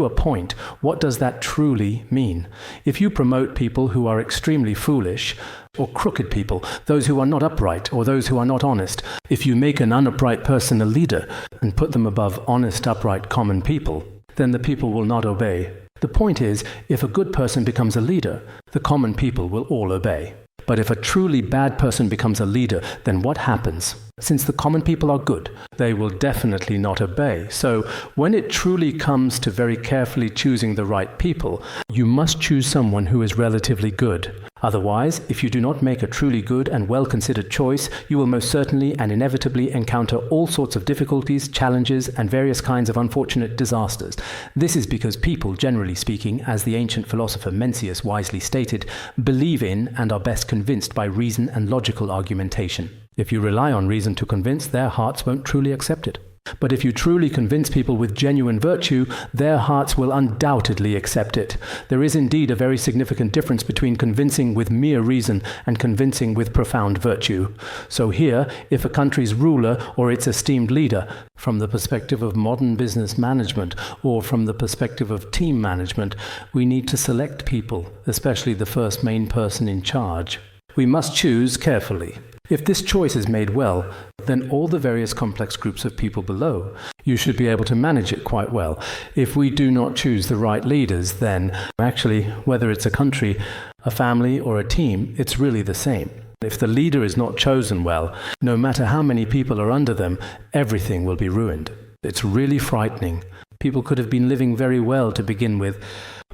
appoint, what does that truly mean? If you promote people who are extremely foolish, or crooked people, those who are not upright or those who are not honest, if you make an upright person a leader and put them above honest, upright, common people, then the people will not obey. The point is, if a good person becomes a leader, the common people will all obey. But if a truly bad person becomes a leader, then what happens? Since the common people are good, they will definitely not obey. So when it truly comes to very carefully choosing the right people, you must choose someone who is relatively good. Otherwise, if you do not make a truly good and well-considered choice, you will most certainly and inevitably encounter all sorts of difficulties, challenges, and various kinds of unfortunate disasters. This is because people, generally speaking, as the ancient philosopher Mencius wisely stated, believe in and are best convinced by reason and logical argumentation. If you rely on reason to convince, their hearts won't truly accept it. But if you truly convince people with genuine virtue, their hearts will undoubtedly accept it. There is indeed a very significant difference between convincing with mere reason and convincing with profound virtue. So here, if a country's ruler or its esteemed leader, from the perspective of modern business management or from the perspective of team management, we need to select people, especially the first main person in charge. We must choose carefully. If this choice is made well, then all the various complex groups of people below. You should be able to manage it quite well. If we do not choose the right leaders, then actually, whether it's a country, a family, or a team, it's really the same. If the leader is not chosen well, no matter how many people are under them, everything will be ruined. It's really frightening. People could have been living very well to begin with.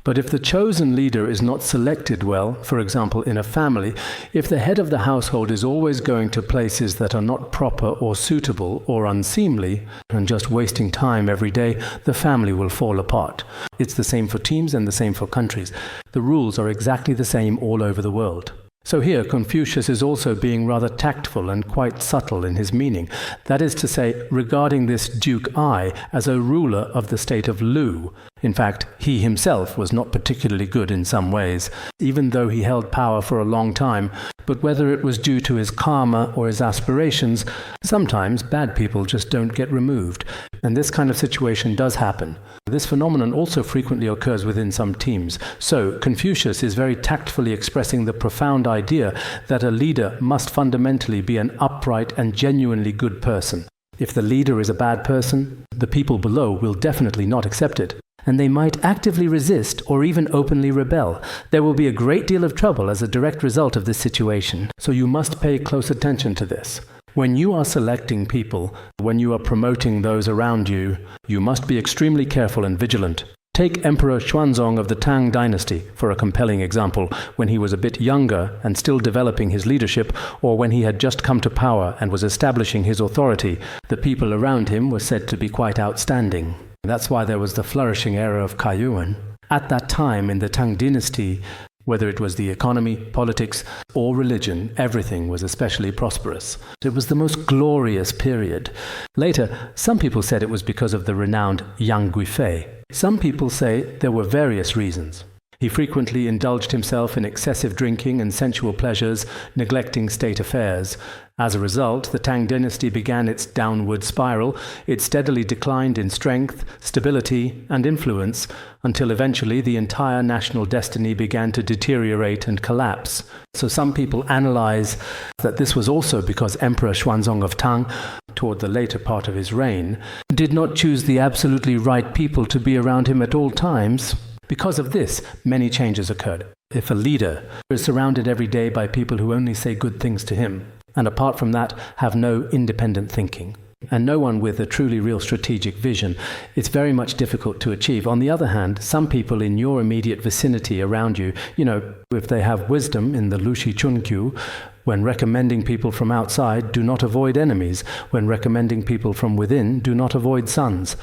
But if the chosen leader is not selected well, for example, in a family, if the head of the household is always going to places that are not proper or suitable or unseemly, and just wasting time every day, the family will fall apart. It's the same for teams and the same for countries. The rules are exactly the same all over the world. So here, Confucius is also being rather tactful and quite subtle in his meaning. That is to say, regarding this Duke Ai as a ruler of the state of Lu. In fact, he himself was not particularly good in some ways, even though he held power for a long time. But whether it was due to his karma or his aspirations, sometimes bad people just don't get removed. And this kind of situation does happen. This phenomenon also frequently occurs within some teams. So Confucius is very tactfully expressing the profound idea that a leader must fundamentally be an upright and genuinely good person. If the leader is a bad person, the people below will definitely not accept it. And they might actively resist or even openly rebel. There will be a great deal of trouble as a direct result of this situation. So you must pay close attention to this. When you are selecting people, when you are promoting those around you, you must be extremely careful and vigilant. Take Emperor Xuanzong of the Tang dynasty for a compelling example, when he was a bit younger and still developing his leadership, or when he had just come to power and was establishing his authority. The people around him were said to be quite outstanding. That's why there was the flourishing era of Kaiyuan. At that time in the Tang dynasty, whether it was the economy, politics, or religion, everything was especially prosperous. It was the most glorious period. Later, some people said it was because of the renowned Yang Guifei. Some people say there were various reasons. He frequently indulged himself in excessive drinking and sensual pleasures, neglecting state affairs. As a result, the Tang dynasty began its downward spiral. It steadily declined in strength, stability, and influence, until eventually the entire national destiny began to deteriorate and collapse. So some people analyze that this was also because Emperor Xuanzong of Tang, toward the later part of his reign, did not choose the absolutely right people to be around him at all times. Because of this, many changes occurred. If a leader is surrounded every day by people who only say good things to him, and apart from that, have no independent thinking, and no one with a truly real strategic vision, it's very much difficult to achieve. On the other hand, some people in your immediate vicinity around you, if they have wisdom in the Lushi Chunkyu, when recommending people from outside, do not avoid enemies. When recommending people from within, do not avoid sons.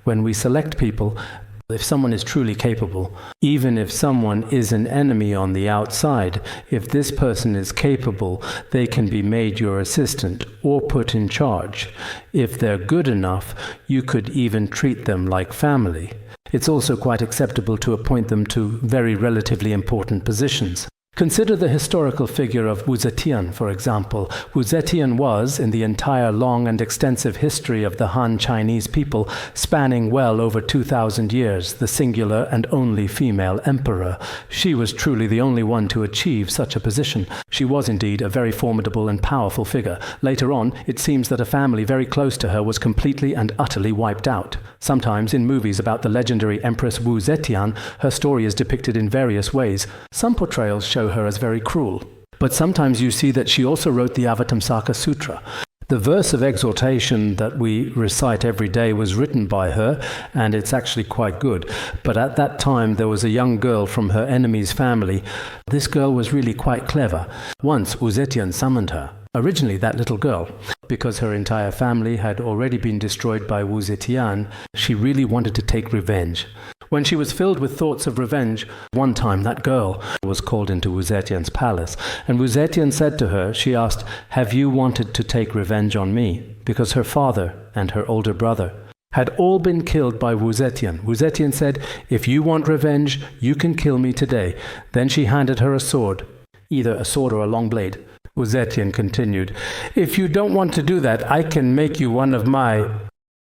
When we select people, if someone is truly capable, even if someone is an enemy on the outside, if this person is capable, they can be made your assistant or put in charge. If they're good enough, you could even treat them like family. It's also quite acceptable to appoint them to very relatively important positions. Consider the historical figure of Wu Zetian, for example. Wu Zetian was, in the entire long and extensive history of the Han Chinese people, spanning well over 2,000 years, the singular and only female emperor. She was truly the only one to achieve such a position. She was indeed a very formidable and powerful figure. Later on, it seems that a family very close to her was completely and utterly wiped out. Sometimes in movies about the legendary Empress Wu Zetian, her story is depicted in various ways. Some portrayals show her as very cruel. But sometimes you see that she also wrote the Avatamsaka Sutra. The verse of exhortation that we recite every day was written by her, and it's actually quite good. But at that time, there was a young girl from her enemy's family. This girl was really quite clever. Once, Wu Zetian summoned her. Originally, that little girl, because her entire family had already been destroyed by Wu Zetian, she really wanted to take revenge. When she was filled with thoughts of revenge, one time that girl was called into Wu Zetian's palace, and Wu Zetian said to her, she asked, "Have you wanted to take revenge on me?" Because her father and her older brother had all been killed by Wu Zetian. Wu Zetian said, "If you want revenge, you can kill me today." Then she handed her a sword, either a sword or a long blade. Wu Zetian continued, "If you don't want to do that, I can make you one of my,"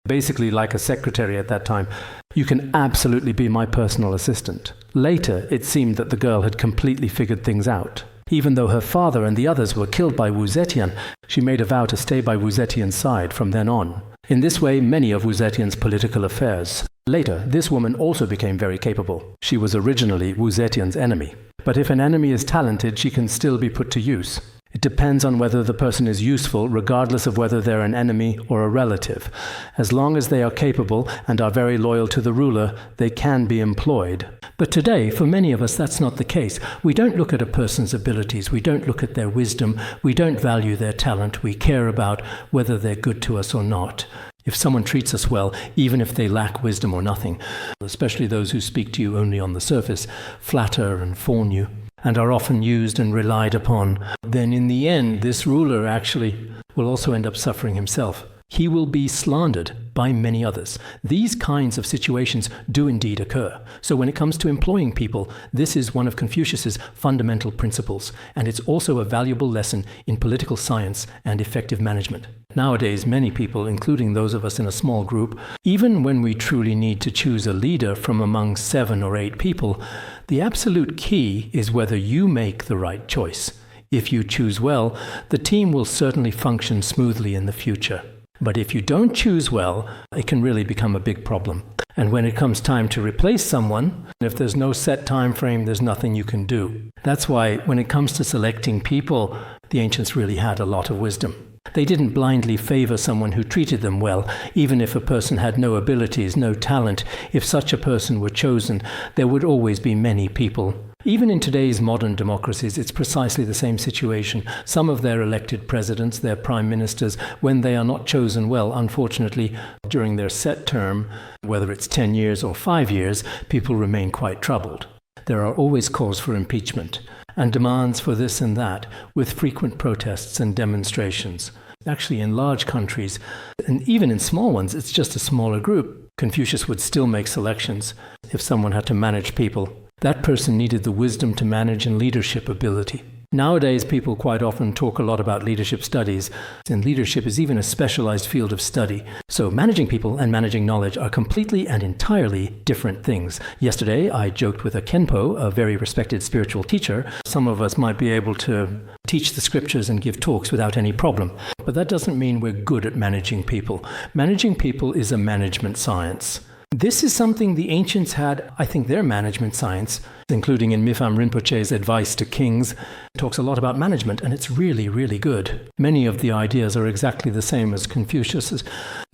basically like a secretary at that time. "You can absolutely be my personal assistant." Later, it seemed that the girl had completely figured things out. Even though her father and the others were killed by Wu Zetian, she made a vow to stay by Wu Zetian's side from then on. In this way, many of Wu Zetian's political affairs. Later, this woman also became very capable. She was originally Wu Zetian's enemy. But if an enemy is talented, she can still be put to use. It depends on whether the person is useful, regardless of whether they're an enemy or a relative. As long as they are capable and are very loyal to the ruler, they can be employed. But today, for many of us, that's not the case. We don't look at a person's abilities. We don't look at their wisdom. We don't value their talent. We care about whether they're good to us or not. If someone treats us well, even if they lack wisdom or nothing, especially those who speak to you only on the surface, flatter and fawn you, and are often used and relied upon, then in the end, this ruler actually will also end up suffering himself. He will be slandered by many others. These kinds of situations do indeed occur. So when it comes to employing people, this is one of Confucius's fundamental principles, and it's also a valuable lesson in political science and effective management. Nowadays, many people, including those of us in a small group, even when we truly need to choose a leader from among 7 or 8 people, the absolute key is whether you make the right choice. If you choose well, the team will certainly function smoothly in the future. But if you don't choose well, it can really become a big problem. And when it comes time to replace someone, if there's no set time frame, there's nothing you can do. That's why when it comes to selecting people, the ancients really had a lot of wisdom. They didn't blindly favor someone who treated them well, even if a person had no abilities, no talent. If such a person were chosen, there would always be many people. Even in today's modern democracies, it's precisely the same situation. Some of their elected presidents, their prime ministers, when they are not chosen well, unfortunately, during their set term, whether it's 10 years or 5 years, people remain quite troubled. There are always calls for impeachment and demands for this and that, with frequent protests and demonstrations. Actually, in large countries, and even in small ones, it's just a smaller group. Confucius would still make selections if someone had to manage people. That person needed the wisdom to manage and leadership ability. Nowadays, people quite often talk a lot about leadership studies, and leadership is even a specialized field of study. So managing people and managing knowledge are completely and entirely different things. Yesterday, I joked with a Khenpo, a very respected spiritual teacher. Some of us might be able to teach the scriptures and give talks without any problem. But that doesn't mean we're good at managing people. Managing people is a management science. This is something the ancients had, I think their management science, including in Mifam Rinpoche's Advice to Kings, talks a lot about management, and it's really, really good. Many of the ideas are exactly the same as Confucius's,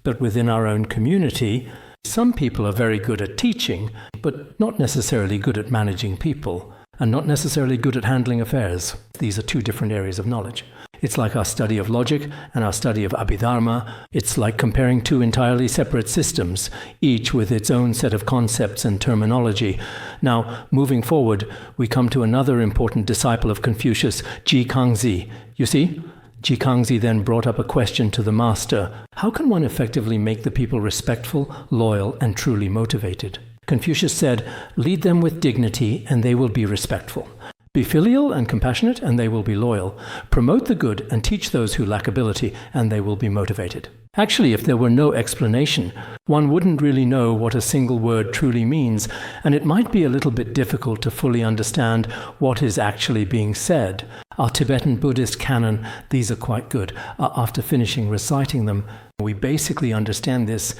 but within our own community, some people are very good at teaching, but not necessarily good at managing people, and not necessarily good at handling affairs. These are 2 different areas of knowledge. It's like our study of logic and our study of Abhidharma. It's like comparing 2 entirely separate systems, each with its own set of concepts and terminology. Now, moving forward, we come to another important disciple of Confucius, Ji Kangzi. You see? Ji Kangzi then brought up a question to the master. How can one effectively make the people respectful, loyal, and truly motivated? Confucius said, lead them with dignity and they will be respectful. Be filial and compassionate, and they will be loyal. Promote the good and teach those who lack ability, and they will be motivated. Actually, if there were no explanation, one wouldn't really know what a single word truly means, and it might be a little bit difficult to fully understand what is actually being said. Our Tibetan Buddhist canon, these are quite good. After finishing reciting them, we basically understand this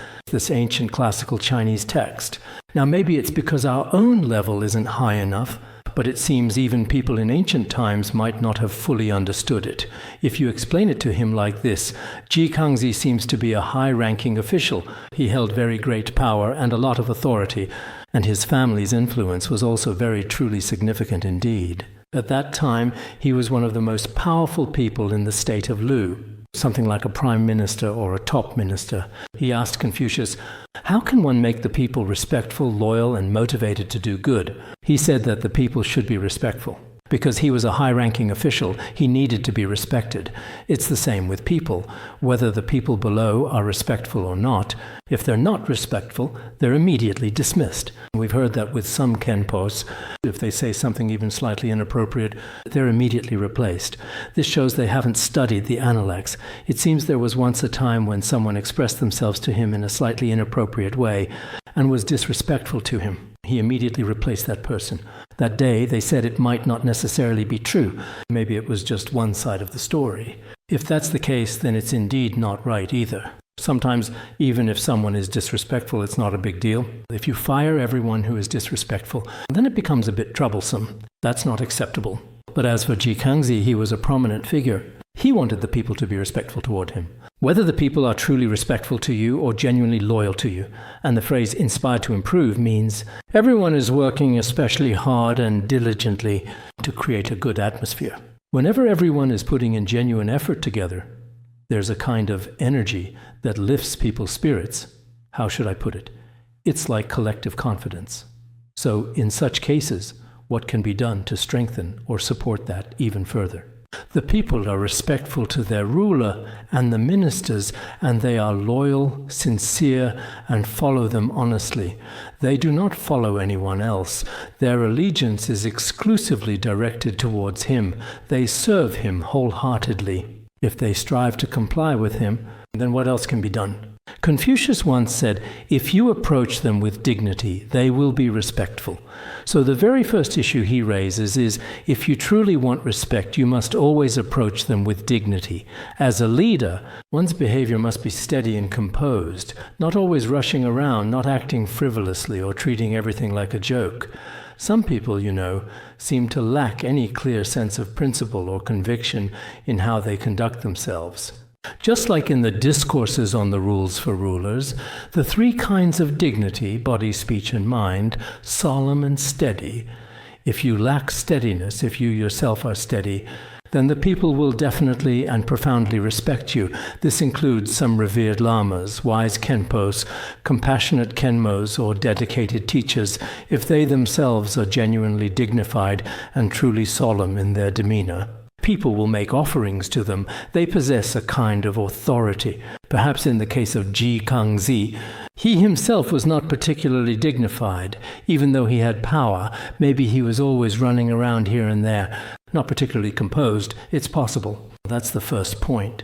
ancient classical Chinese text. Now, maybe it's because our own level isn't high enough, but it seems even people in ancient times might not have fully understood it. If you explain it to him like this, Ji Kangzi seems to be a high-ranking official. He held very great power and a lot of authority, and his family's influence was also very truly significant indeed. At that time, he was one of the most powerful people in the state of Lu, something like a prime minister or a top minister. He asked Confucius, how can one make the people respectful, loyal, and motivated to do good? He said that the people should be respectful. Because he was a high-ranking official, he needed to be respected. It's the same with people. Whether the people below are respectful or not, if they're not respectful, they're immediately dismissed. We've heard that with some Khenpos. If they say something even slightly inappropriate, they're immediately replaced. This shows they haven't studied the Analects. It seems there was once a time when someone expressed themselves to him in a slightly inappropriate way and was disrespectful to him. he immediately replaced that person. That day, they said it might not necessarily be true. Maybe it was just one side of the story. If that's the case, then it's indeed not right either. Sometimes, even if someone is disrespectful, it's not a big deal. If you fire everyone who is disrespectful, then it becomes a bit troublesome. That's not acceptable. But as for Ji Kangzi, he was a prominent figure. He wanted the people to be respectful toward him. Whether the people are truly respectful to you or genuinely loyal to you, and the phrase inspired to improve means everyone is working especially hard and diligently to create a good atmosphere. Whenever everyone is putting in genuine effort together, there's a kind of energy that lifts people's spirits. How should I put it? It's like collective confidence. So in such cases, what can be done to strengthen or support that even further? The people are respectful to their ruler and the ministers, and they are loyal, sincere, and follow them honestly. They do not follow anyone else. Their allegiance is exclusively directed towards him. They serve him wholeheartedly. If they strive to comply with him, then what else can be done? Confucius once said, if you approach them with dignity, they will be respectful. So the very first issue he raises is, if you truly want respect, you must always approach them with dignity. As a leader, one's behavior must be steady and composed, not always rushing around, not acting frivolously or treating everything like a joke. Some people, seem to lack any clear sense of principle or conviction in how they conduct themselves. Just like in the discourses on the rules for rulers, the three kinds of dignity, body, speech, and mind, solemn and steady. If you lack steadiness, if you yourself are steady, then the people will definitely and profoundly respect you. This includes some revered lamas, wise Khenpos, compassionate Khenmos, or dedicated teachers, if they themselves are genuinely dignified and truly solemn in their demeanor. People will make offerings to them. They possess a kind of authority. Perhaps in the case of Ji Kangzi, he himself was not particularly dignified. Even though he had power, maybe he was always running around here and there, not particularly composed. It's possible. That's the first point.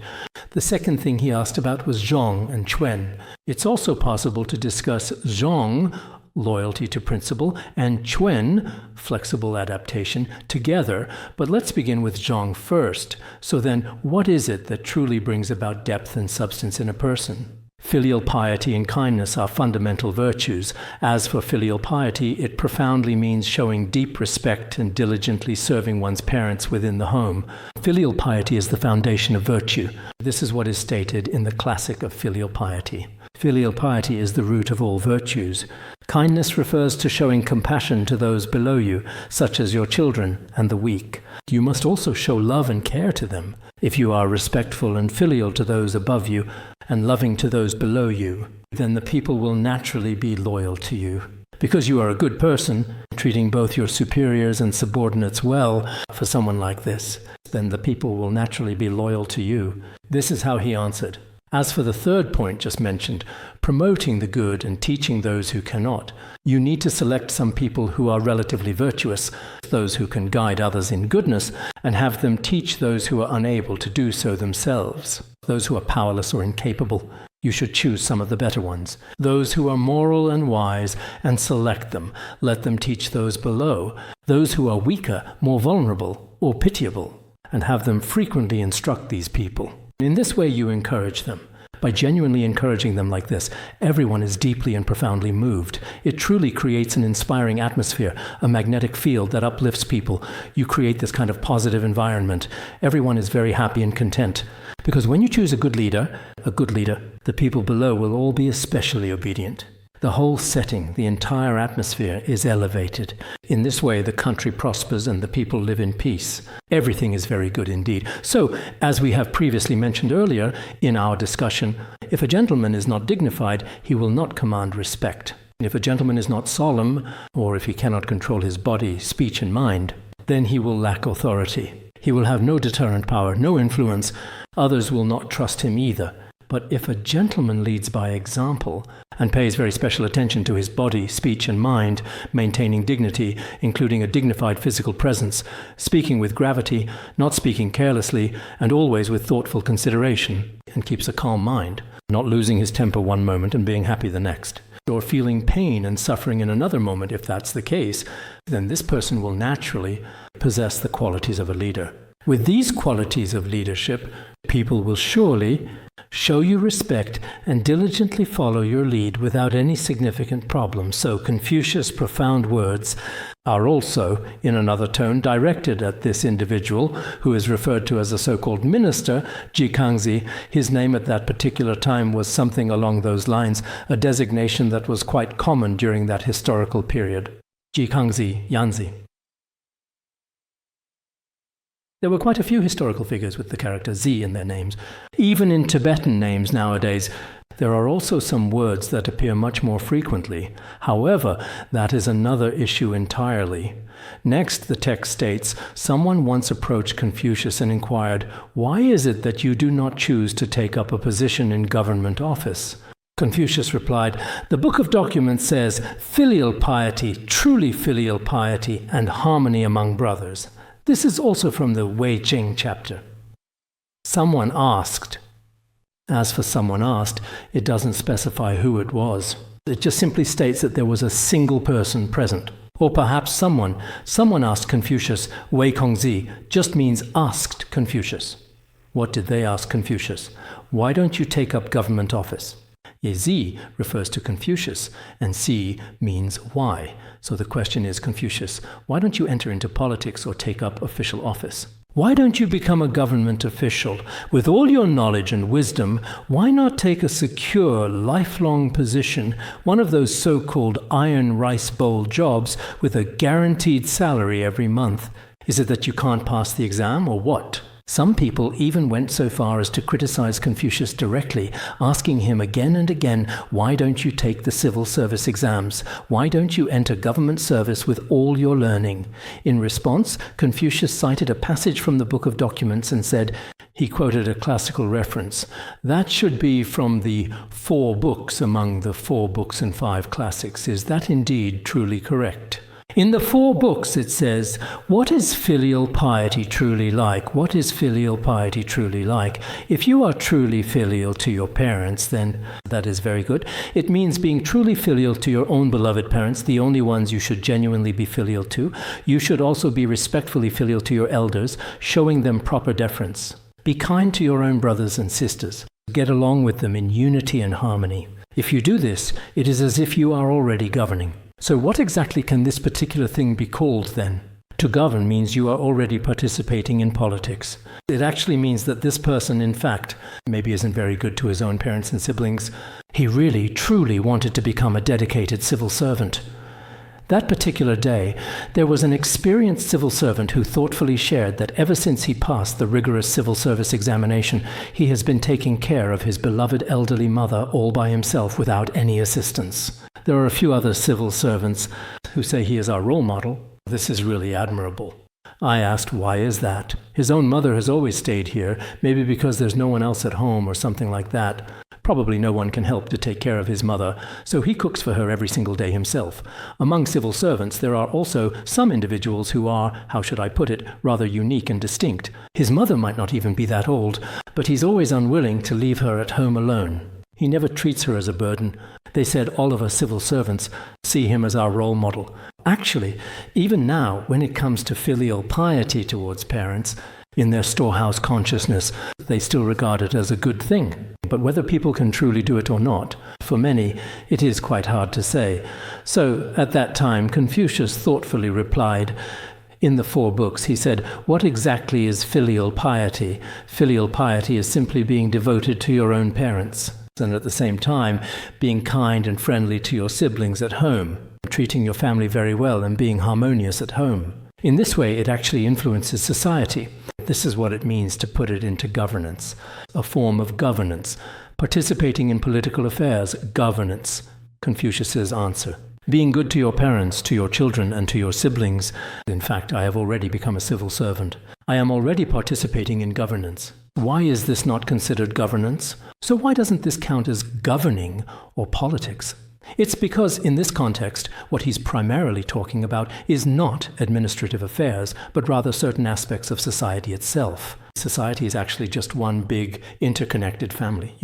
The second thing he asked about was Zhong and Quan. It's also possible to discuss Zhong, loyalty to principle, and Quan, flexible adaptation, together. But let's begin with Zhong first. So then, what is it that truly brings about depth and substance in a person? Filial piety and kindness are fundamental virtues. As for filial piety, it profoundly means showing deep respect and diligently serving one's parents within the home. Filial piety is the foundation of virtue. This is what is stated in the classic of filial piety. Filial piety is the root of all virtues. Kindness refers to showing compassion to those below you, such as your children and the weak. You must also show love and care to them. If you are respectful and filial to those above you and loving to those below you, then the people will naturally be loyal to you. Because you are a good person, treating both your superiors and subordinates well for someone like this, then the people will naturally be loyal to you. This is how he answered. As for the third point just mentioned, promoting the good and teaching those who cannot, you need to select some people who are relatively virtuous, those who can guide others in goodness, and have them teach those who are unable to do so themselves. Those who are powerless or incapable, you should choose some of the better ones. Those who are moral and wise, and select them. Let them teach those below. Those who are weaker, more vulnerable, or pitiable, and have them frequently instruct these people. In this way you encourage them. By genuinely encouraging them like this, everyone is deeply and profoundly moved. It truly creates an inspiring atmosphere, a magnetic field that uplifts people. You create this kind of positive environment. Everyone is very happy and content. Because when you choose a good leader, the people below will all be especially obedient. The whole setting, the entire atmosphere is elevated. In this way, the country prospers and the people live in peace. Everything is very good indeed. So, as we have previously mentioned earlier in our discussion, if a gentleman is not dignified, he will not command respect. If a gentleman is not solemn, or if he cannot control his body, speech, and mind, then he will lack authority. He will have no deterrent power, no influence. Others will not trust him either. But if a gentleman leads by example and pays very special attention to his body, speech, and mind, maintaining dignity, including a dignified physical presence, speaking with gravity, not speaking carelessly, and always with thoughtful consideration, and keeps a calm mind, not losing his temper one moment and being happy the next, or feeling pain and suffering in another moment, if that's the case, then this person will naturally possess the qualities of a leader. With these qualities of leadership, people will surely show you respect and diligently follow your lead without any significant problem. So Confucius' profound words are also, in another tone, directed at this individual who is referred to as a so-called minister, Ji Kangzi. His name at that particular time was something along those lines, a designation that was quite common during that historical period. Ji Kangzi Yanzi. There were quite a few historical figures with the character Z in their names. Even in Tibetan names nowadays, there are also some words that appear much more frequently. However, that is another issue entirely. Next, the text states, someone once approached Confucius and inquired, "Why is it that you do not choose to take up a position in government office?" Confucius replied, "The Book of Documents says, filial piety, truly filial piety, and harmony among brothers." This is also from the Wei Zheng chapter. Someone asked. As for someone asked, it doesn't specify who it was. It just simply states that there was a single person present. Or perhaps someone asked Confucius. Wei Kongzi just means asked Confucius. What did they ask Confucius? Why don't you take up government office? Zi refers to Confucius, and Si means why. So the question is, Confucius, why don't you enter into politics or take up official office? Why don't you become a government official? With all your knowledge and wisdom, why not take a secure, lifelong position, one of those so-called iron rice bowl jobs with a guaranteed salary every month? Is it that you can't pass the exam, or what? Some people even went so far as to criticize Confucius directly, asking him again and again, why don't you take the civil service exams? Why don't you enter government service with all your learning? In response, Confucius cited a passage from the Book of Documents and said, he quoted a classical reference, that should be from the 4 books among the 4 books and 5 classics. Is that indeed truly correct? In the 4 books it says, what is filial piety truly like? What is filial piety truly like? If you are truly filial to your parents, then that is very good. It means being truly filial to your own beloved parents, the only ones you should genuinely be filial to. You should also be respectfully filial to your elders, showing them proper deference. Be kind to your own brothers and sisters. Get along with them in unity and harmony. If you do this, it is as if you are already governing. So what exactly can this particular thing be called then? To govern means you are already participating in politics. It actually means that this person, in fact, maybe isn't very good to his own parents and siblings. He really, truly wanted to become a dedicated civil servant. That particular day, there was an experienced civil servant who thoughtfully shared that ever since he passed the rigorous civil service examination, he has been taking care of his beloved elderly mother all by himself without any assistance. There are a few other civil servants who say he is our role model. This is really admirable. I asked, why is that? His own mother has always stayed here, maybe because there's no one else at home or something like that. Probably no one can help to take care of his mother, so he cooks for her every single day himself. Among civil servants, there are also some individuals who are, how should I put it, rather unique and distinct. His mother might not even be that old, but he's always unwilling to leave her at home alone. He never treats her as a burden. They said all of us civil servants see him as our role model. Actually, even now, when it comes to filial piety towards parents, in their storehouse consciousness, they still regard it as a good thing. But whether people can truly do it or not, for many, it is quite hard to say. So, at that time, Confucius thoughtfully replied, in the 4 books, he said, what exactly is filial piety? Filial piety is simply being devoted to your own parents, and at the same time, being kind and friendly to your siblings at home, treating your family very well and being harmonious at home. In this way, it actually influences society. This is what it means to put it into governance, a form of governance. Participating in political affairs, governance. Confucius's answer. Being good to your parents, to your children, and to your siblings. In fact, I have already become a civil servant. I am already participating in governance. Why is this not considered governance? So why doesn't this count as governing or politics? It's because in this context, what he's primarily talking about is not administrative affairs, but rather certain aspects of society itself. Society is actually just one big interconnected family,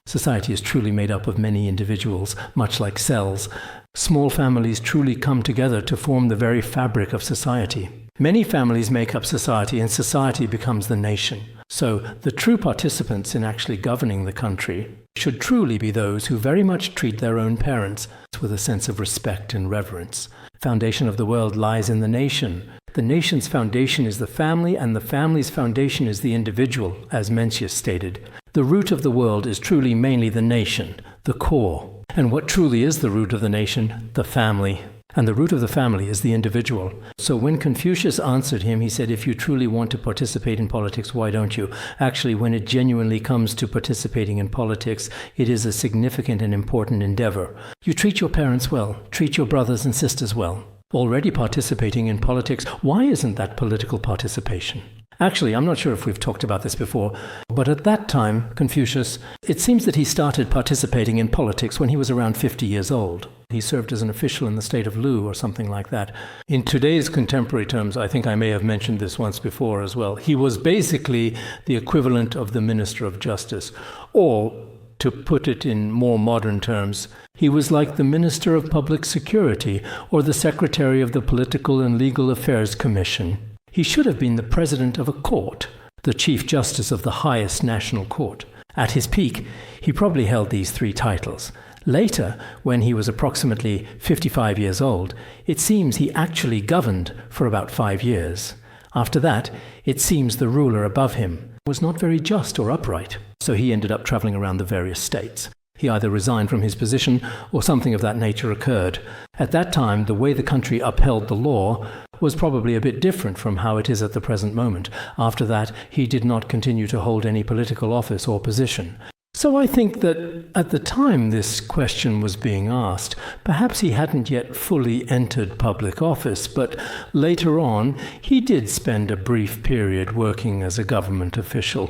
Society is truly made up of many individuals, much like cells. Small families truly come together to form the very fabric of society. Many families make up society, and society becomes the nation. So the true participants in actually governing the country should truly be those who very much treat their own parents with a sense of respect and reverence. Foundation of the world lies in the nation. The nation's foundation is the family, and the family's foundation is the individual, as Mencius stated. The root of the world is truly mainly the nation, the core. And what truly is the root of the nation? The family. And the root of the family is the individual. So when Confucius answered him, he said, if you truly want to participate in politics, why don't you? Actually, when it genuinely comes to participating in politics, it is a significant and important endeavor. You treat your parents well, treat your brothers and sisters well. Already participating in politics, why isn't that political participation? Actually, I'm not sure if we've talked about this before, but at that time, Confucius, it seems that he started participating in politics when he was around 50 years old. He served as an official in the state of Lu or something like that. In today's contemporary terms, I think I may have mentioned this once before as well, he was basically the equivalent of the Minister of Justice. Or, to put it in more modern terms, he was like the Minister of Public Security or the Secretary of the Political and Legal Affairs Commission. He should have been the president of a court, the Chief Justice of the highest national court. At his peak, he probably held these three titles. Later, when he was approximately 55 years old, it seems he actually governed for about 5 years. After that, it seems the ruler above him was not very just or upright, so he ended up traveling around the various states. He either resigned from his position or something of that nature occurred. At that time, the way the country upheld the law was probably a bit different from how it is at the present moment. After that, he did not continue to hold any political office or position. So I think that at the time this question was being asked, perhaps he hadn't yet fully entered public office, but later on, he did spend a brief period working as a government official.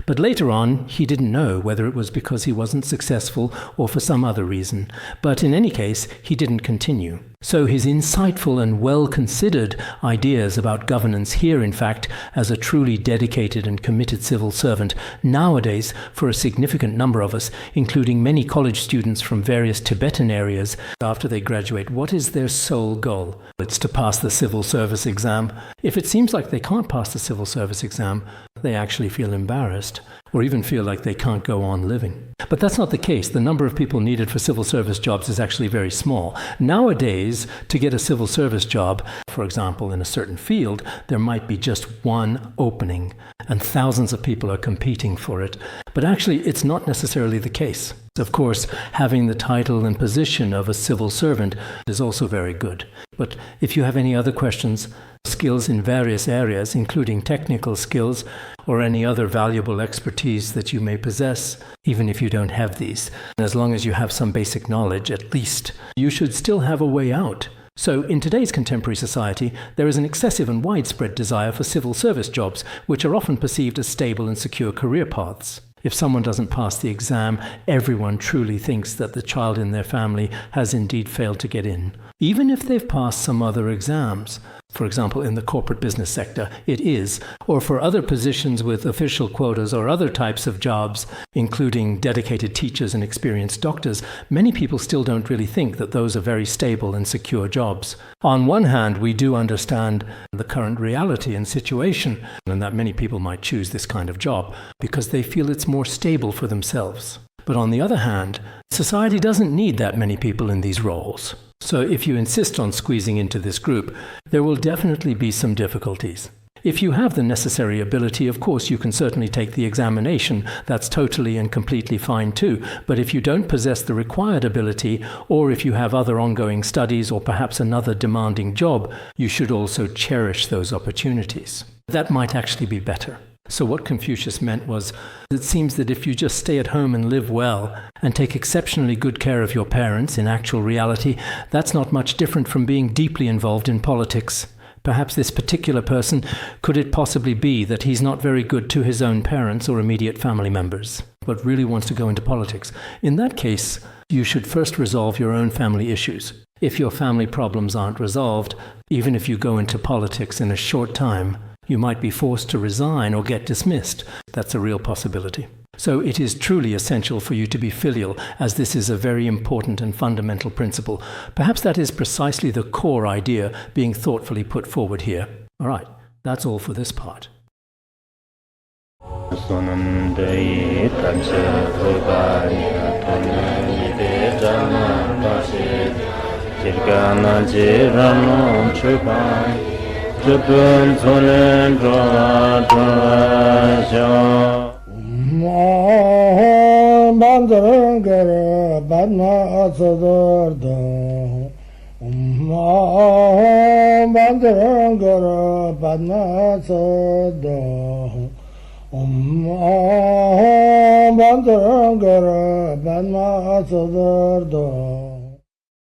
But later on, he didn't know whether it was because he wasn't successful or for some other reason. But in any case, he didn't continue. So his insightful and well-considered ideas about governance here, in fact, as a truly dedicated and committed civil servant, nowadays, for a significant number of us, including many college students from various Tibetan areas, after they graduate, what is their sole goal? It's to pass the civil service exam. If it seems like they can't pass the civil service exam, they actually feel embarrassed or even feel like they can't go on living. But that's not the case. The number of people needed for civil service jobs is actually very small. Nowadays, to get a civil service job, for example, in a certain field, there might be just one opening, and thousands of people are competing for it. But actually, it's not necessarily the case. Of course, having the title and position of a civil servant is also very good. But if you have any other questions, skills in various areas, including technical skills or any other valuable expertise that you may possess, even if you don't have these, as long as you have some basic knowledge at least, you should still have a way out. So in today's contemporary society, there is an excessive and widespread desire for civil service jobs, which are often perceived as stable and secure career paths. If someone doesn't pass the exam, everyone truly thinks that the child in their family has indeed failed to get in, even if they've passed some other exams. For example, in the corporate business sector, it is, or for other positions with official quotas or other types of jobs, including dedicated teachers and experienced doctors, many people still don't really think that those are very stable and secure jobs. On one hand, we do understand the current reality and situation, and that many people might choose this kind of job because they feel it's more stable for themselves. But on the other hand, society doesn't need that many people in these roles. So if you insist on squeezing into this group, there will definitely be some difficulties. If you have the necessary ability, of course, you can certainly take the examination. That's totally and completely fine too. But if you don't possess the required ability, or if you have other ongoing studies or perhaps another demanding job, you should also cherish those opportunities. That might actually be better. So what Confucius meant was, it seems that if you just stay at home and live well and take exceptionally good care of your parents in actual reality, that's not much different from being deeply involved in politics. Perhaps this particular person, could it possibly be that he's not very good to his own parents or immediate family members, but really wants to go into politics? In that case, you should first resolve your own family issues. If your family problems aren't resolved, even if you go into politics in a short time, you might be forced to resign or get dismissed. That's a real possibility. So it is truly essential for you to be filial, as this is a very important and fundamental principle. Perhaps that is precisely the core idea being thoughtfully put forward here. All right, that's all for this part. Bandara